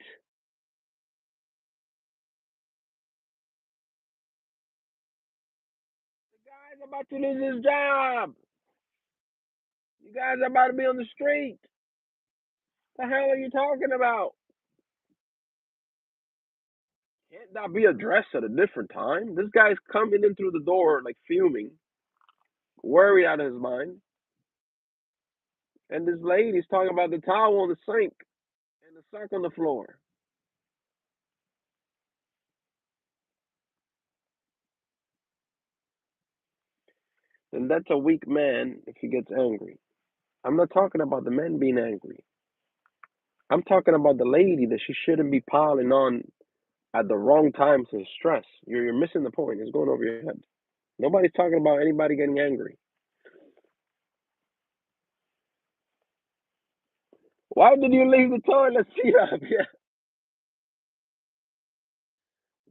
[SPEAKER 1] The guy's about to lose his job. You guys are about to be on the street. The hell are you talking about? Can't that be addressed at a different time? This guy's coming in through the door like fuming, worried out of his mind, and this lady's talking about the towel on the sink and the sock on the floor. Then that's a weak man if he gets angry. I'm not talking about the men being angry. I'm talking about the lady that she shouldn't be piling on at the wrong times to stress. You're missing the point. It's going over your head. Nobody's talking about anybody getting angry. Why did you leave the toilet seat up? Yeah.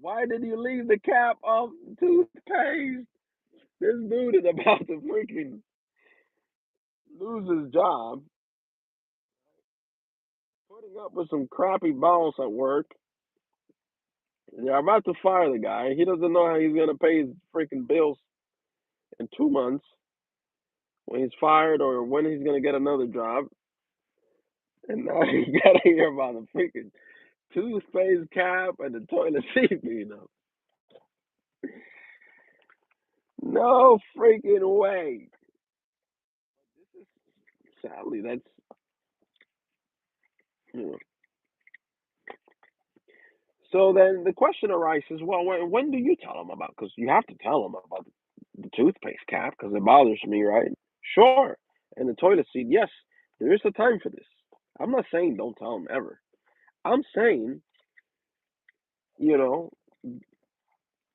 [SPEAKER 1] Why did you leave the cap off the toothpaste? This dude is about to freaking lose his job, putting up with some crappy boss at work. They're about to fire the guy. He doesn't know how he's gonna pay his freaking bills in 2 months when he's fired or when he's gonna get another job. And now he gotta hear about the freaking toothpaste cap and the toilet seat being up. No freaking way. This is sadly that's you know. So then the question arises: well, when do you tell them about? Because you have to tell them about the toothpaste cap because it bothers me, right? Sure. And the toilet seat, yes, there is a time for this. I'm not saying don't tell them ever. I'm saying, you know,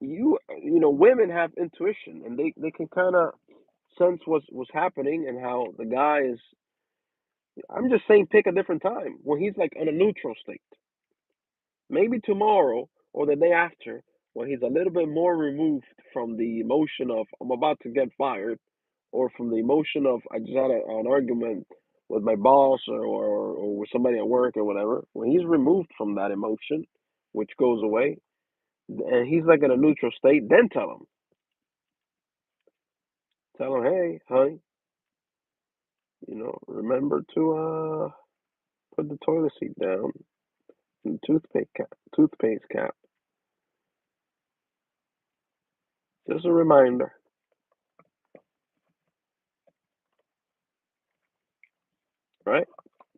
[SPEAKER 1] women have intuition and they can kind of sense what's happening and how the guy is. I'm just saying, pick a different time when he's like in a neutral state. Maybe tomorrow or the day after, when he's a little bit more removed from the emotion of I'm about to get fired, or from the emotion of I just had an argument with my boss or with somebody at work or whatever. When he's removed from that emotion, which goes away, and he's like in a neutral state, then tell him, hey, honey, remember to put the toilet seat down and the toothpaste cap. Just a reminder.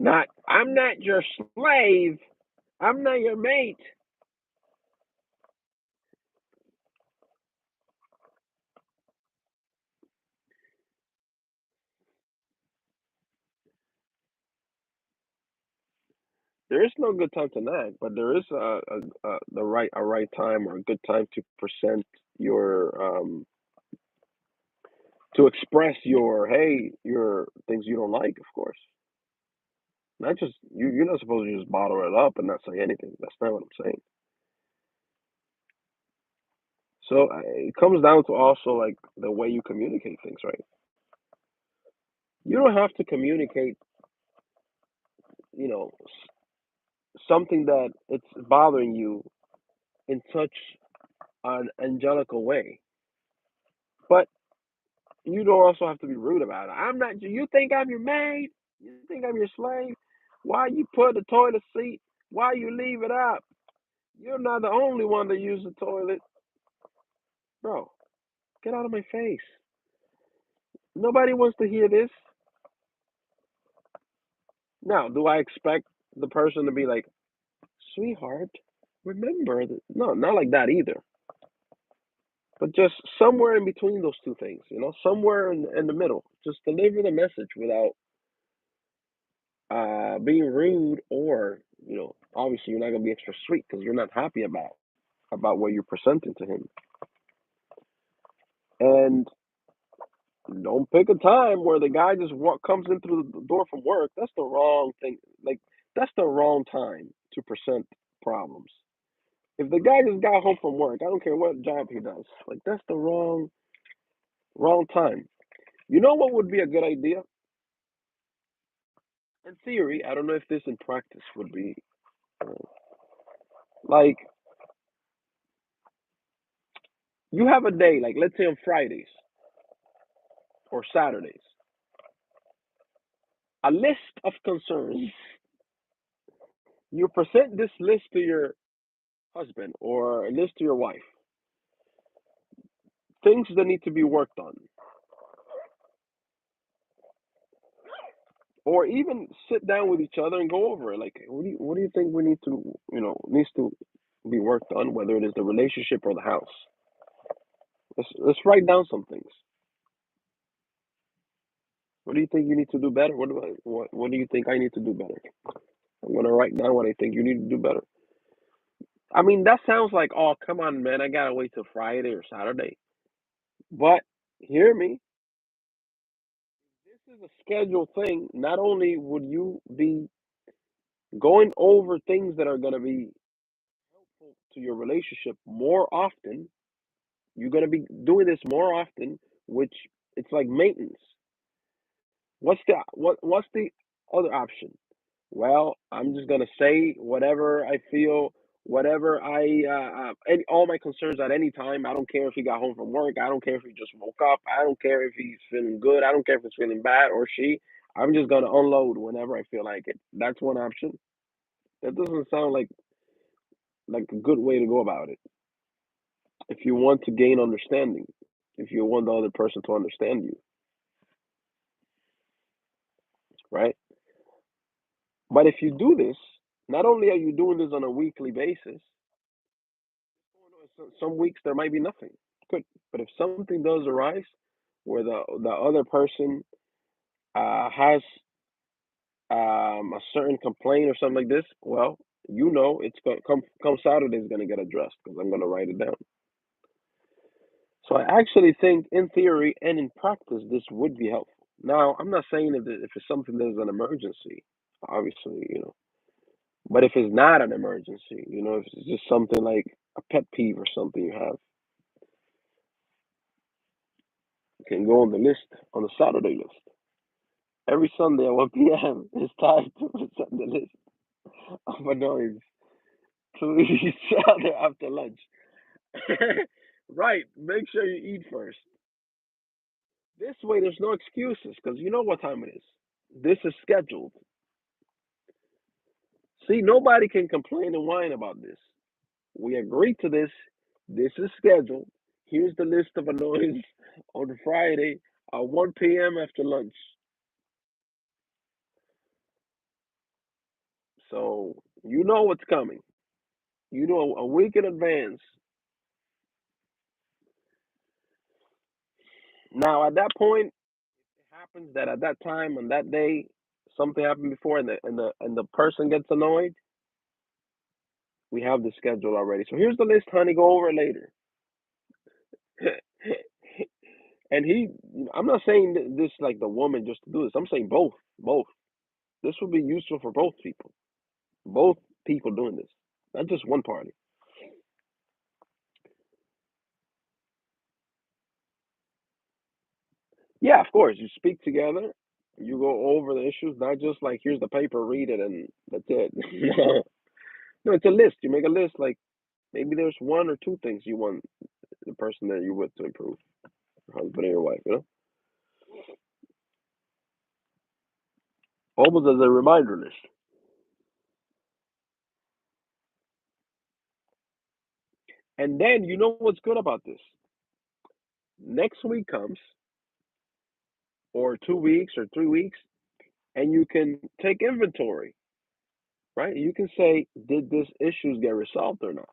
[SPEAKER 1] Not, I'm not your slave. I'm not your mate. There is no good time to nag, but there is a right time or a good time to present your to express your hey your things you don't like, of course. Not just you're not supposed to just bottle it up and not say anything. That's not what I'm saying. So it comes down to also like the way you communicate things, right? You don't have to communicate, something that it's bothering you in such an angelical way, but you don't also have to be rude about it. I'm not. You think I'm your maid? You think I'm your slave? Why you put the toilet seat? Why you leave it up? You're not the only one to use the toilet, bro. Get out of my face. Nobody wants to hear this. Now, do I expect the person to be like, sweetheart, remember that? No, not like that either. But just somewhere in between those two things, somewhere in the middle. Just deliver the message without being rude, or obviously you're not gonna be extra sweet because you're not happy about what you're presenting to him. And don't pick a time where the guy just comes in through the door from work. That's the wrong thing. Like that's the wrong time to present problems. If the guy just got home from work, I don't care what job he does. Like that's the wrong time. You know what would be a good idea? In theory, I don't know if this in practice would be uh, like you have a day, like let's say on Fridays or Saturdays, a list of concerns. You present this list to your husband or a list to your wife, things that need to be worked on, or even sit down with each other and go over it. Like, what do you think we need to, needs to be worked on, whether it is the relationship or the house. Let's write down some things. What do you think you need to do better? What do you think I need to do better? I'm gonna write down what I think you need to do better. I mean, that sounds like, oh, come on, man, I gotta wait till Friday or Saturday. But hear me, this is a scheduled thing. Not only would you be going over things that are gonna be helpful to your relationship more often, you're gonna be doing this more often, which it's like maintenance. What's the other option? Well, I'm just gonna say whatever I feel, whatever all my concerns at any time. I don't care if he got home from work. I don't care if he just woke up. I don't care if he's feeling good. I don't care if he's feeling bad or she. I'm just gonna unload whenever I feel like it. That's one option. That doesn't sound like a good way to go about it. If you want to gain understanding, if you want the other person to understand you, right? But if you do this, not only are you doing this on a weekly basis, some weeks there might be nothing. Good. But if something does arise where the other person has a certain complaint or something like this, well, it's going to come Saturday is going to get addressed because I'm going to write it down. So I actually think, in theory and in practice, this would be helpful. Now, I'm not saying if it's something that is an emergency, obviously, but if it's not an emergency, if it's just something like a pet peeve or something you have, you can go on the list, on the Saturday list. Every Sunday at 1 p.m. it's time to present the list of annoyance to each other after lunch. Right, make sure you eat first. This way, there's no excuses because you know what time it is. This is scheduled. See, nobody can complain and whine about this. We agreed to this. This is scheduled. Here's the list of annoyance on Friday at 1 p.m. after lunch. So you know what's coming. You know a week in advance. Now at that point, it happens that at that time on that day something happened before, and the person gets annoyed. We have the schedule already. So here's the list, honey. Go over it later. And I'm not saying this like the woman just to do this. I'm saying both, both. This would be useful for both people doing this, not just one party. Yeah, of course. You speak together. You go over the issues, not just like here's the paper, read it, and that's it. No, it's a list. You make a list. Like maybe there's one or two things you want the person that you're with to improve, your husband or your wife. Almost as a reminder list. And then you know what's good about this? Next week comes, or 2 weeks, or 3 weeks, and you can take inventory, right? You can say, did this issues get resolved or not?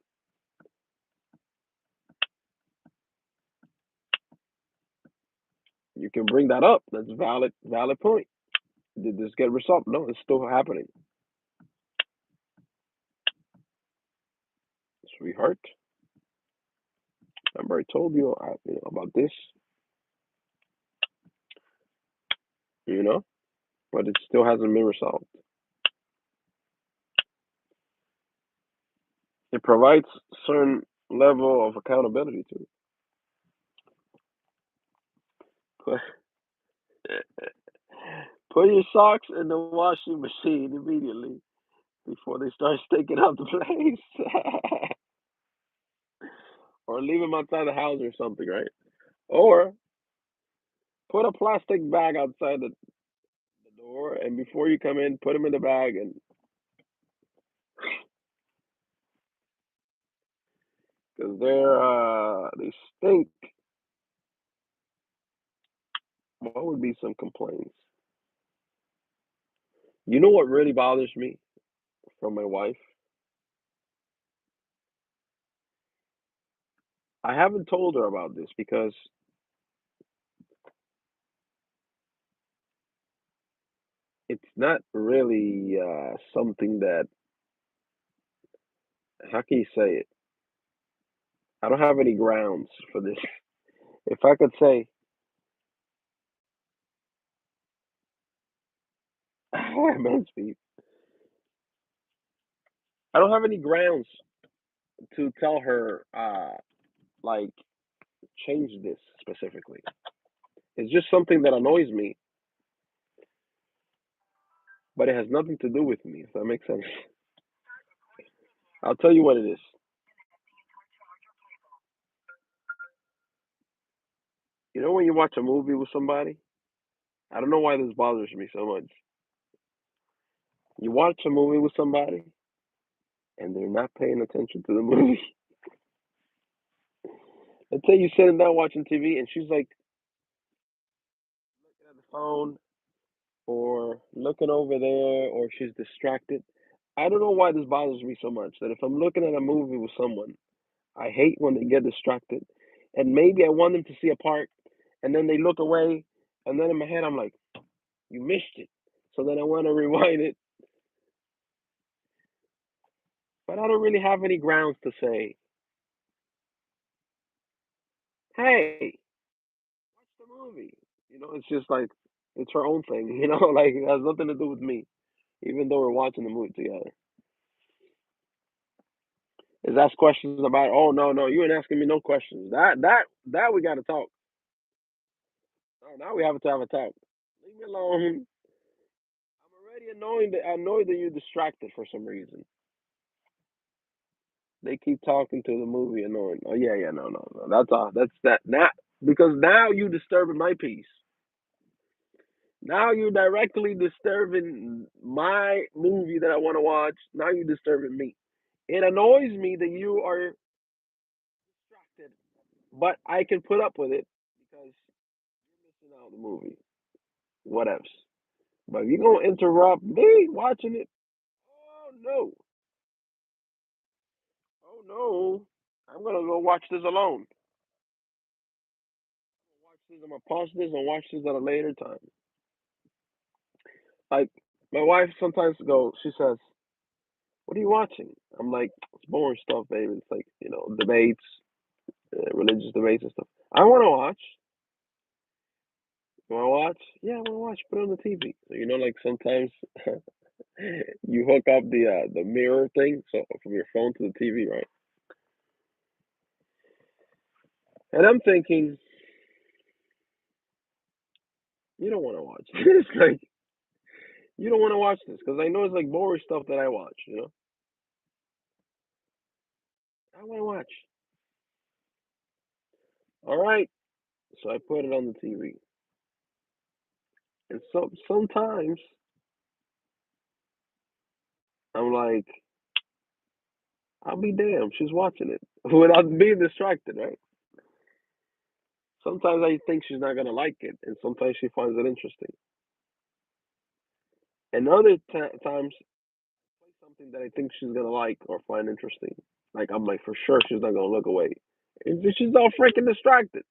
[SPEAKER 1] You can bring that up. That's a valid point. Did this get resolved? No, it's still happening. Sweetheart, remember I told you, about this, you know, but it still hasn't been resolved. It provides certain level of accountability to it. Put your socks in the washing machine immediately before they start stinking out the place. Or leave them outside the house or something, right? Or put a plastic bag outside the door, and before you come in, put them in the bag, and because they stink. What would be some complaints? You know what really bothers me from my wife? I haven't told her about this because it's not really something that, how can you say it? I don't have any grounds for this. If I could say, man, Steve, I don't have any grounds to tell her, like, change this specifically. It's just something that annoys me, but it has nothing to do with me, if that makes sense. I'll tell you what it is. You know when you watch a movie with somebody? I don't know why this bothers me so much. You watch a movie with somebody and they're not paying attention to the movie. Let's say you're sitting down watching TV and she's like looking at the phone or looking over there or she's distracted. I don't know why this bothers me so much. That if I'm looking at a movie with someone, I hate when they get distracted. And maybe I want them to see a part and then they look away and then in my head I'm like, you missed it. So then I want to rewind it. But I don't really have any grounds to say, hey, watch the movie. It's just like it's her own thing, like it has nothing to do with me, even though we're watching the movie together. Is ask questions about, oh no, no, you ain't asking me no questions. That we gotta talk. Oh, now we have to have a talk. Leave me alone. I'm already annoyed that you're distracted for some reason. They keep talking to the movie annoying. Oh yeah, yeah, no, no, no. That's all. That's that now because now you disturbing my peace. Now you're directly disturbing my movie that I want to watch. Now you're disturbing me. It annoys me that you are distracted, but I can put up with it because you're missing out on the movie. What else? But if you're gonna interrupt me watching it, oh no, oh no, I'm gonna go watch this alone. Watch this. I'm gonna pause this and watch this at a later time. Like my wife sometimes goes, she says, "What are you watching?" I'm like, "It's boring stuff, baby. It's like debates, religious debates and stuff." I want to watch. You want to watch? Yeah, I want to watch. Put it on the TV. So like sometimes you hook up the mirror thing, so from your phone to the TV, right? And I'm thinking, you don't want to watch this. Like you don't want to watch this because I know it's like boring stuff that I watch. I want to watch. All right. So I put it on the TV, and sometimes I'm like, I'll be damned, she's watching it without being distracted, right? Sometimes I think she's not gonna like it, and sometimes she finds it interesting. And other times, play something that I think she's gonna like or find interesting. Like I'm like for sure she's not gonna look away. And she's all freaking distracted.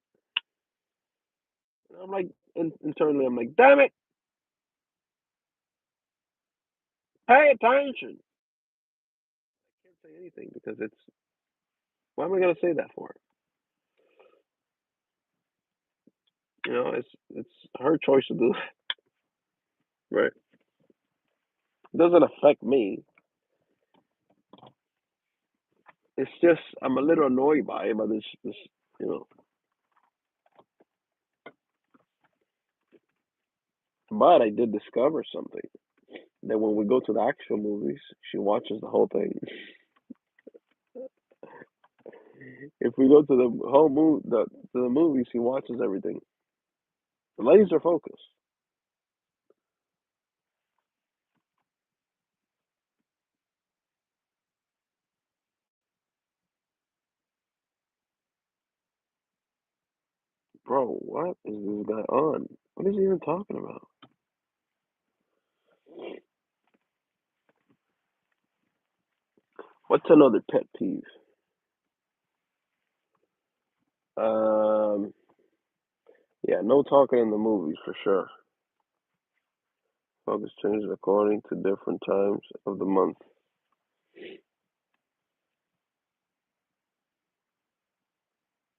[SPEAKER 1] And I'm like, internally, I'm like, damn it, pay attention. I can't say anything because it's. Why am I gonna say that for? It's her choice to do it, right? It doesn't affect me. It's just I'm a little annoyed by it, but this you know. But I did discover something that when we go to the actual movies, she watches the whole thing. If we go to the whole to the movies, she watches everything. Laser focus, bro. What is this guy on? What is he even talking about? What's another pet peeve? Um, yeah, no talking in the movies for sure. Focus changes according to different times of the month.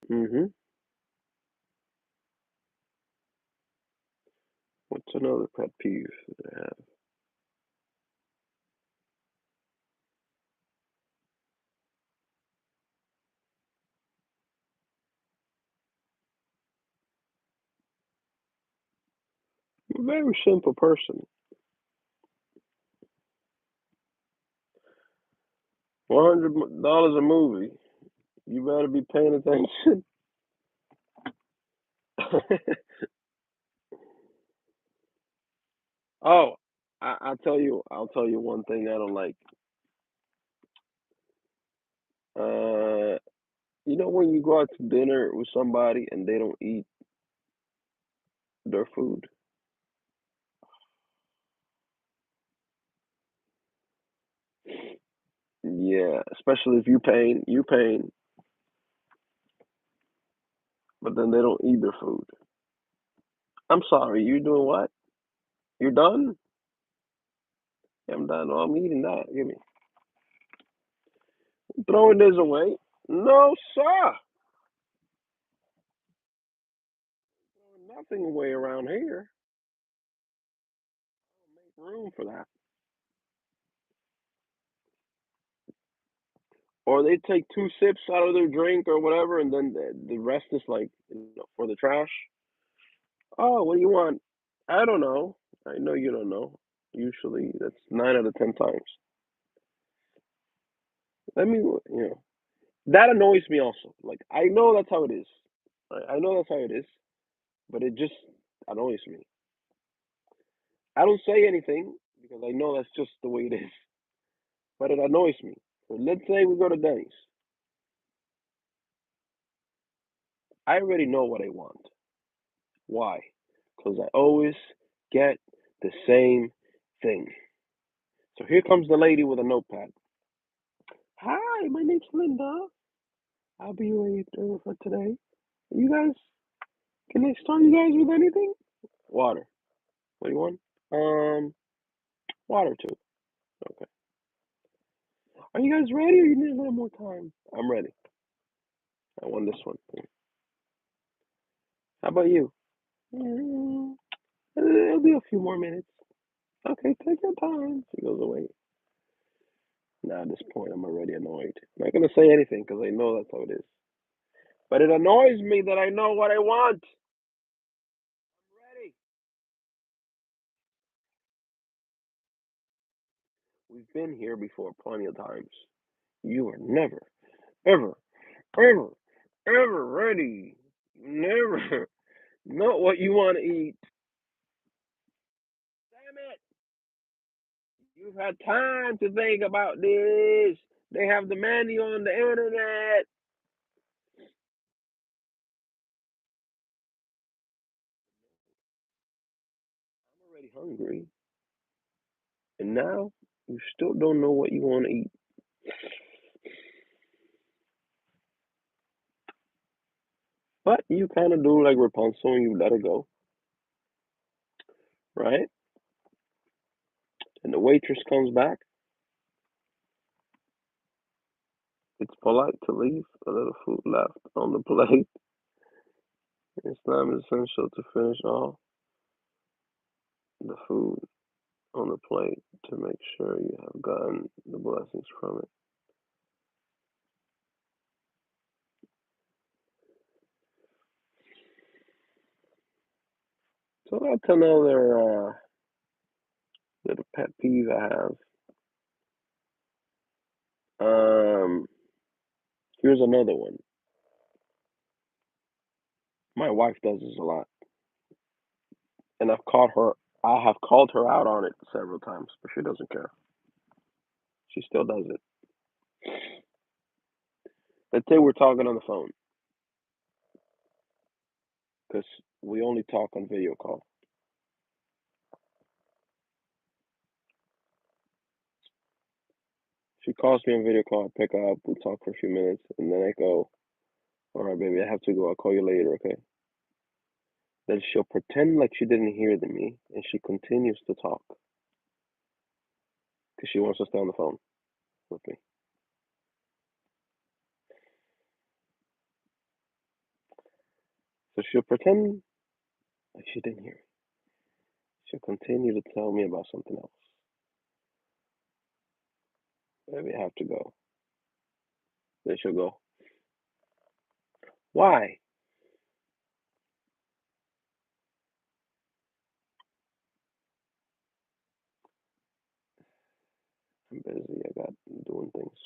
[SPEAKER 1] Mhm. What's another pet peeve that I have? I'm a very simple person. $100 a movie. You better be paying attention. Oh, I'll tell you one thing I don't like. Uh, when you go out to dinner with somebody and they don't eat their food. Yeah, especially if you paying, but then they don't eat their food. I'm sorry, you doing what? You're done? Yeah, I'm done. Oh, I'm eating that. Give me. Throwing this away? No, sir. Throwing nothing away around here. Make room for that. Or they take two sips out of their drink or whatever, and then the rest is like for the trash. Oh, what do you want? I don't know. I know you don't know. Usually, that's 9 out of 10 times. Let me, that annoys me also. Like I know that's how it is. I know that's how it is, but it just annoys me. I don't say anything because I know that's just the way it is, but it annoys me. So let's say we go to Denny's. I already know what I want. Why? Because I always get the same thing. So here comes the lady with a notepad. Hi, my name's Linda. I'll be your waiter for today. You guys, can I start you guys with anything? Water. What do you want? Water too. Okay. Are you guys ready or you need a little more time? I'm ready. I want this one. How about you? Mm, it'll be a few more minutes. Okay, take your time. She goes away. Now at this point, I'm already annoyed. I'm not gonna say anything because I know that's how it is. But it annoys me that I know what I want. Ready? We've been here before plenty of times. You are never, ever, ever, ever ready. Never know what you want to eat. Damn it! You've had time to think about this. They have the menu on the internet. I'm already hungry. And now you still don't know what you want to eat. But you kind of do like Rapunzel and you let it go, right? And the waitress comes back. It's polite to leave a little food left on the plate. It's not essential to finish all the food on the plate to make sure you have gotten the blessings from it. So that's another little pet peeve I have. Um, Here's another one. My wife does this a lot, and I've caught her. I have called her out on it several times, but she doesn't care. She still does it. Let's say we're talking on the phone because we only talk on video call. She calls me on video call. I pick up. We talk for a few minutes, and then I go, "All right, baby, I have to go. I'll call you later, okay?" Then she'll pretend like she didn't hear me, and she continues to talk because she wants to stay on the phone with me. So she'll pretend like she didn't hear me. She'll continue to tell me about something else. Baby, I have to go. Then she'll go, "Why?" I'm busy. I got doing things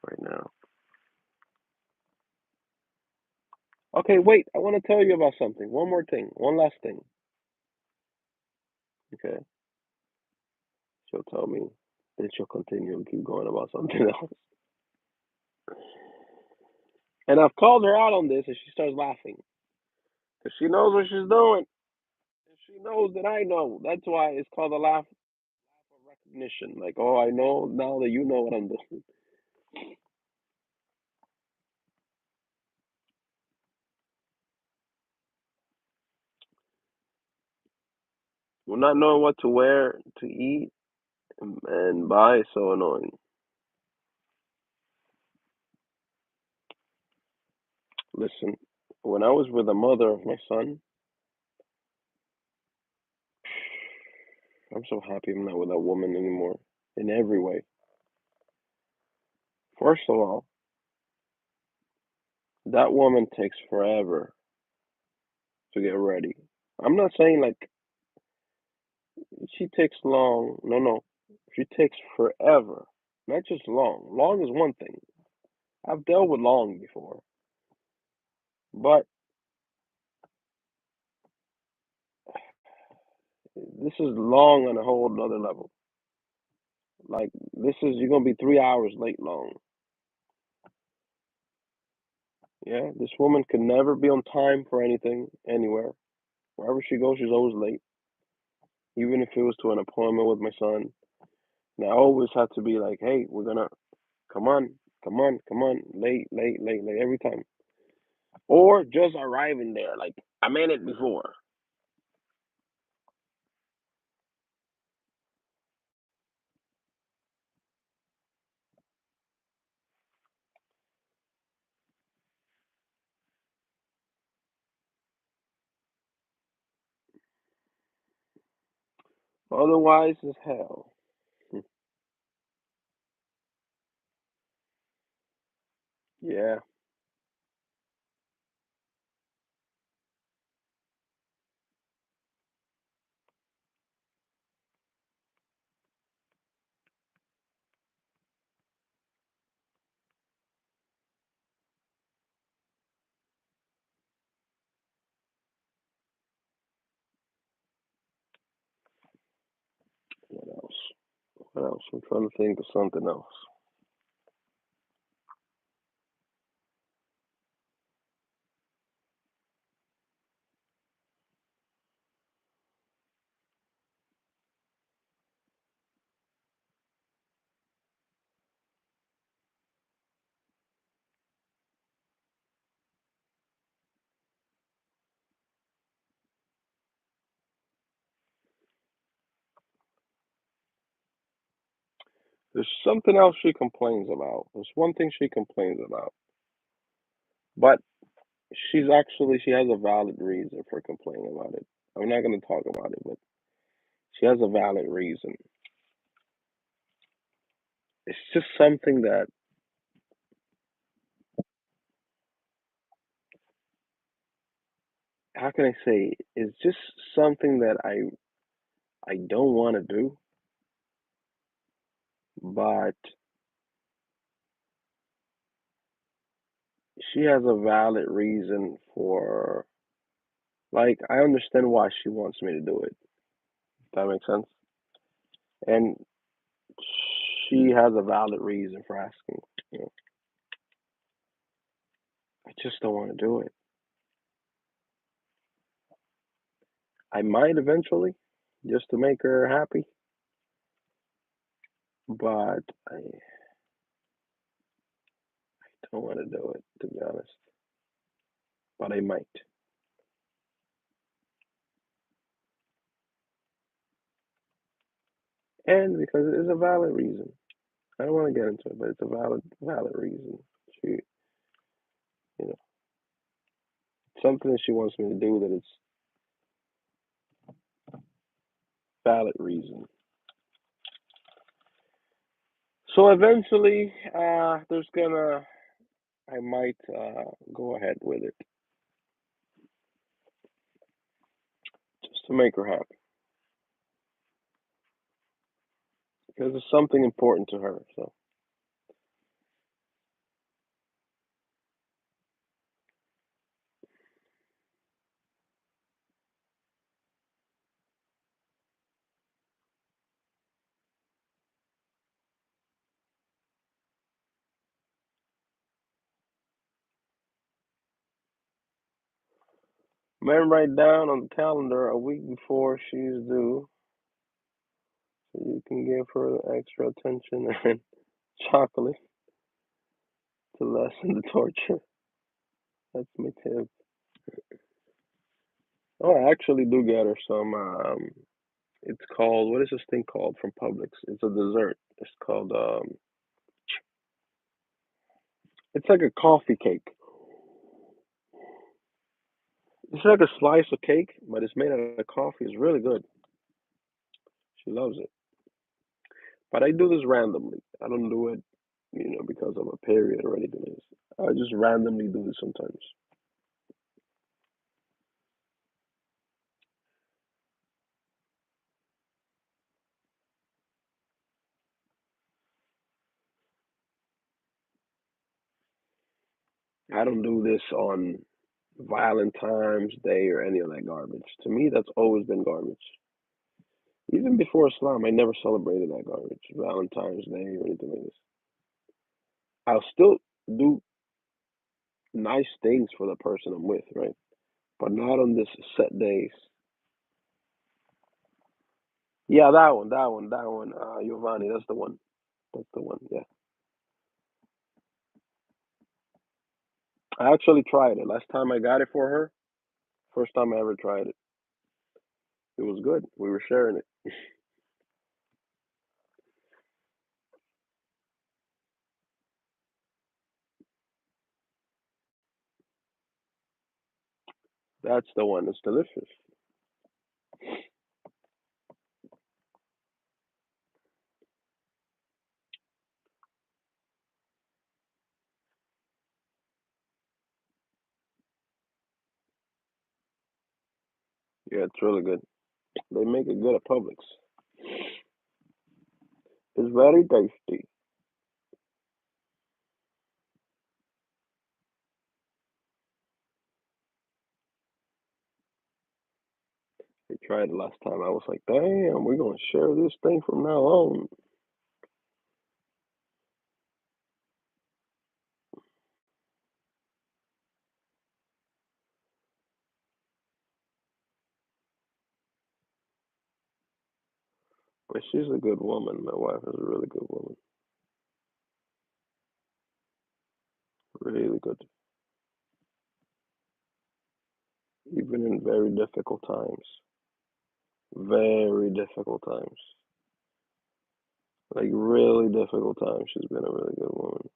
[SPEAKER 1] right now. Okay, wait. I want to tell you about something. One more thing. One last thing. Okay. She'll tell me. Then she'll continue and keep going about something else. And I've called her out on this, and she starts laughing because she knows what she's doing. And she knows that I know. That's why it's called a laugh of recognition. Like, oh, I know now that you know what I'm doing. We're not knowing what to wear, to eat, and buy is so annoying. Listen, when I was with the mother of my son, I'm so happy I'm not with that woman anymore in every way. First of all, that woman takes forever to get ready. I'm not saying like she takes long. No, no. She takes forever. Not just long. Long is one thing. I've dealt with long before. But this is long on a whole other level. Like this is you're gonna be 3 hours late long. Yeah, this woman can never be on time for anything, anywhere. Wherever she goes, she's always late. Even if it was to an appointment with my son, And I always have to be like, hey, we're gonna come on, come on, come on, late, late, late, late every time. Or just arriving there like a minute before. Otherwise, it's hell. Yeah. What else? What else? I'm trying to think of something else. There's something else she complains about. There's one thing she complains about, but she has a valid reason for complaining about it. I'm not going to talk about it, but she has a valid reason. It's just something that, how can I say? It's just something that I don't want to do, but she has a valid reason for, like, I understand why she wants me to do it. That makes sense. And she has a valid reason for asking. You know, I just don't want to do it. I might eventually, just to make her happy, but I don't want to do it, to be honest. But I might. And because it is a valid reason. I don't want to get into it, but it's a valid reason. She, you know, something that she wants me to do that it's valid reason. So eventually, I might go ahead with it just to make her happy because it's something important to her. So man, write down on the calendar a week before she's due, so you can give her the extra attention and chocolate to lessen the torture. That's my tip. Oh, I actually do get her some. It's called, what is this thing called from Publix? It's a dessert. It's called it's like a coffee cake. It's like a slice of cake, but it's made out of coffee. It's really good. She loves it. But I do this randomly. I don't do it, because of a period or anything else. I just randomly do this sometimes. I don't do this on Valentine's Day or any of that garbage. To me, that's always been garbage. Even before Islam, I never celebrated that garbage, Valentine's Day or anything like this. I'll still do nice things for the person I'm with, right? But not on this set days. Yeah, that one. Giovanni, that's the one. That's the one. Yeah, I actually tried it last time I got it for her. First time I ever tried it. It was good. We were sharing it. That's the one. It's delicious. Yeah, it's really good. They make it good at Publix. It's very tasty. I tried it last time. I was like, damn, we're gonna share this thing from now on. But she's a good woman. My wife is a really good woman. Really good. Even in very difficult times. Very difficult times. Like really difficult times. She's been a really good woman.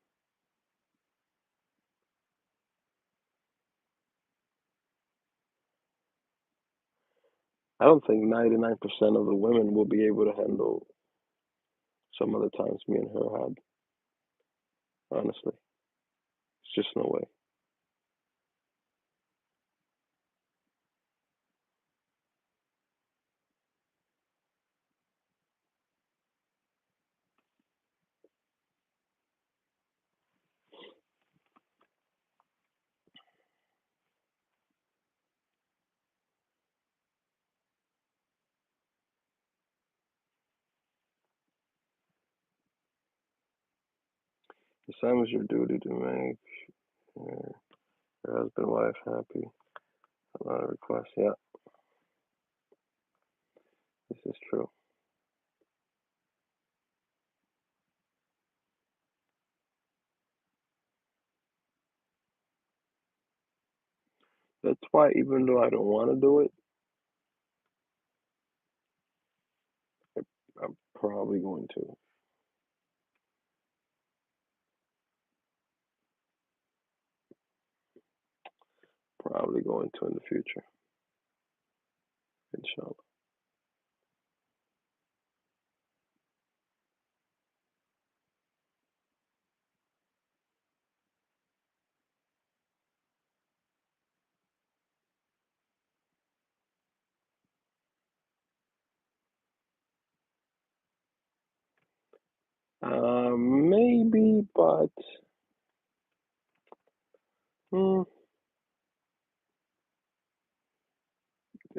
[SPEAKER 1] I don't think 99% of the women will be able to handle some of the times me and her had. Honestly, it's just no way. The same is your duty to make your husband, wife happy. A lot of requests. Yeah, this is true. That's why, even though I don't want to do it, I'm probably going to. Probably going to in the future, inshallah. Maybe, but mm,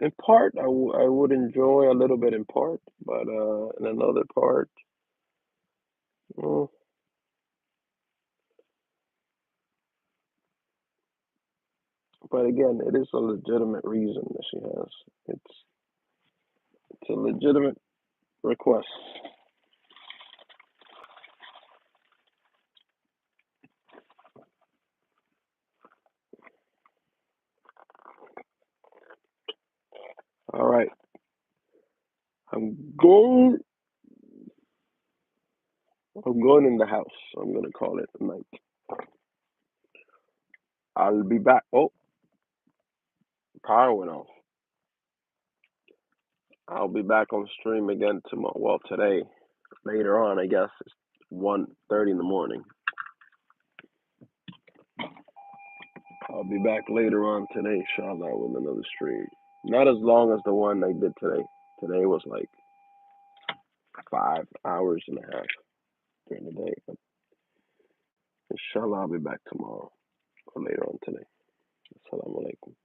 [SPEAKER 1] in part, I would enjoy a little bit in part, but in another part, mm, but again, it is a legitimate reason that she has. It's a legitimate request. All right, I'm going. I'm going in the house. I'm gonna call it a night. I'll be back. Oh, power went off. I'll be back on stream again tomorrow. Well, today, later on, I guess it's 1:30 in the morning. I'll be back later on today, inshallah, with another stream. Not as long as the one I did today. Today was like 5 hours and a half during the day. But inshallah, I'll be back tomorrow or later on today. Assalamu alaikum.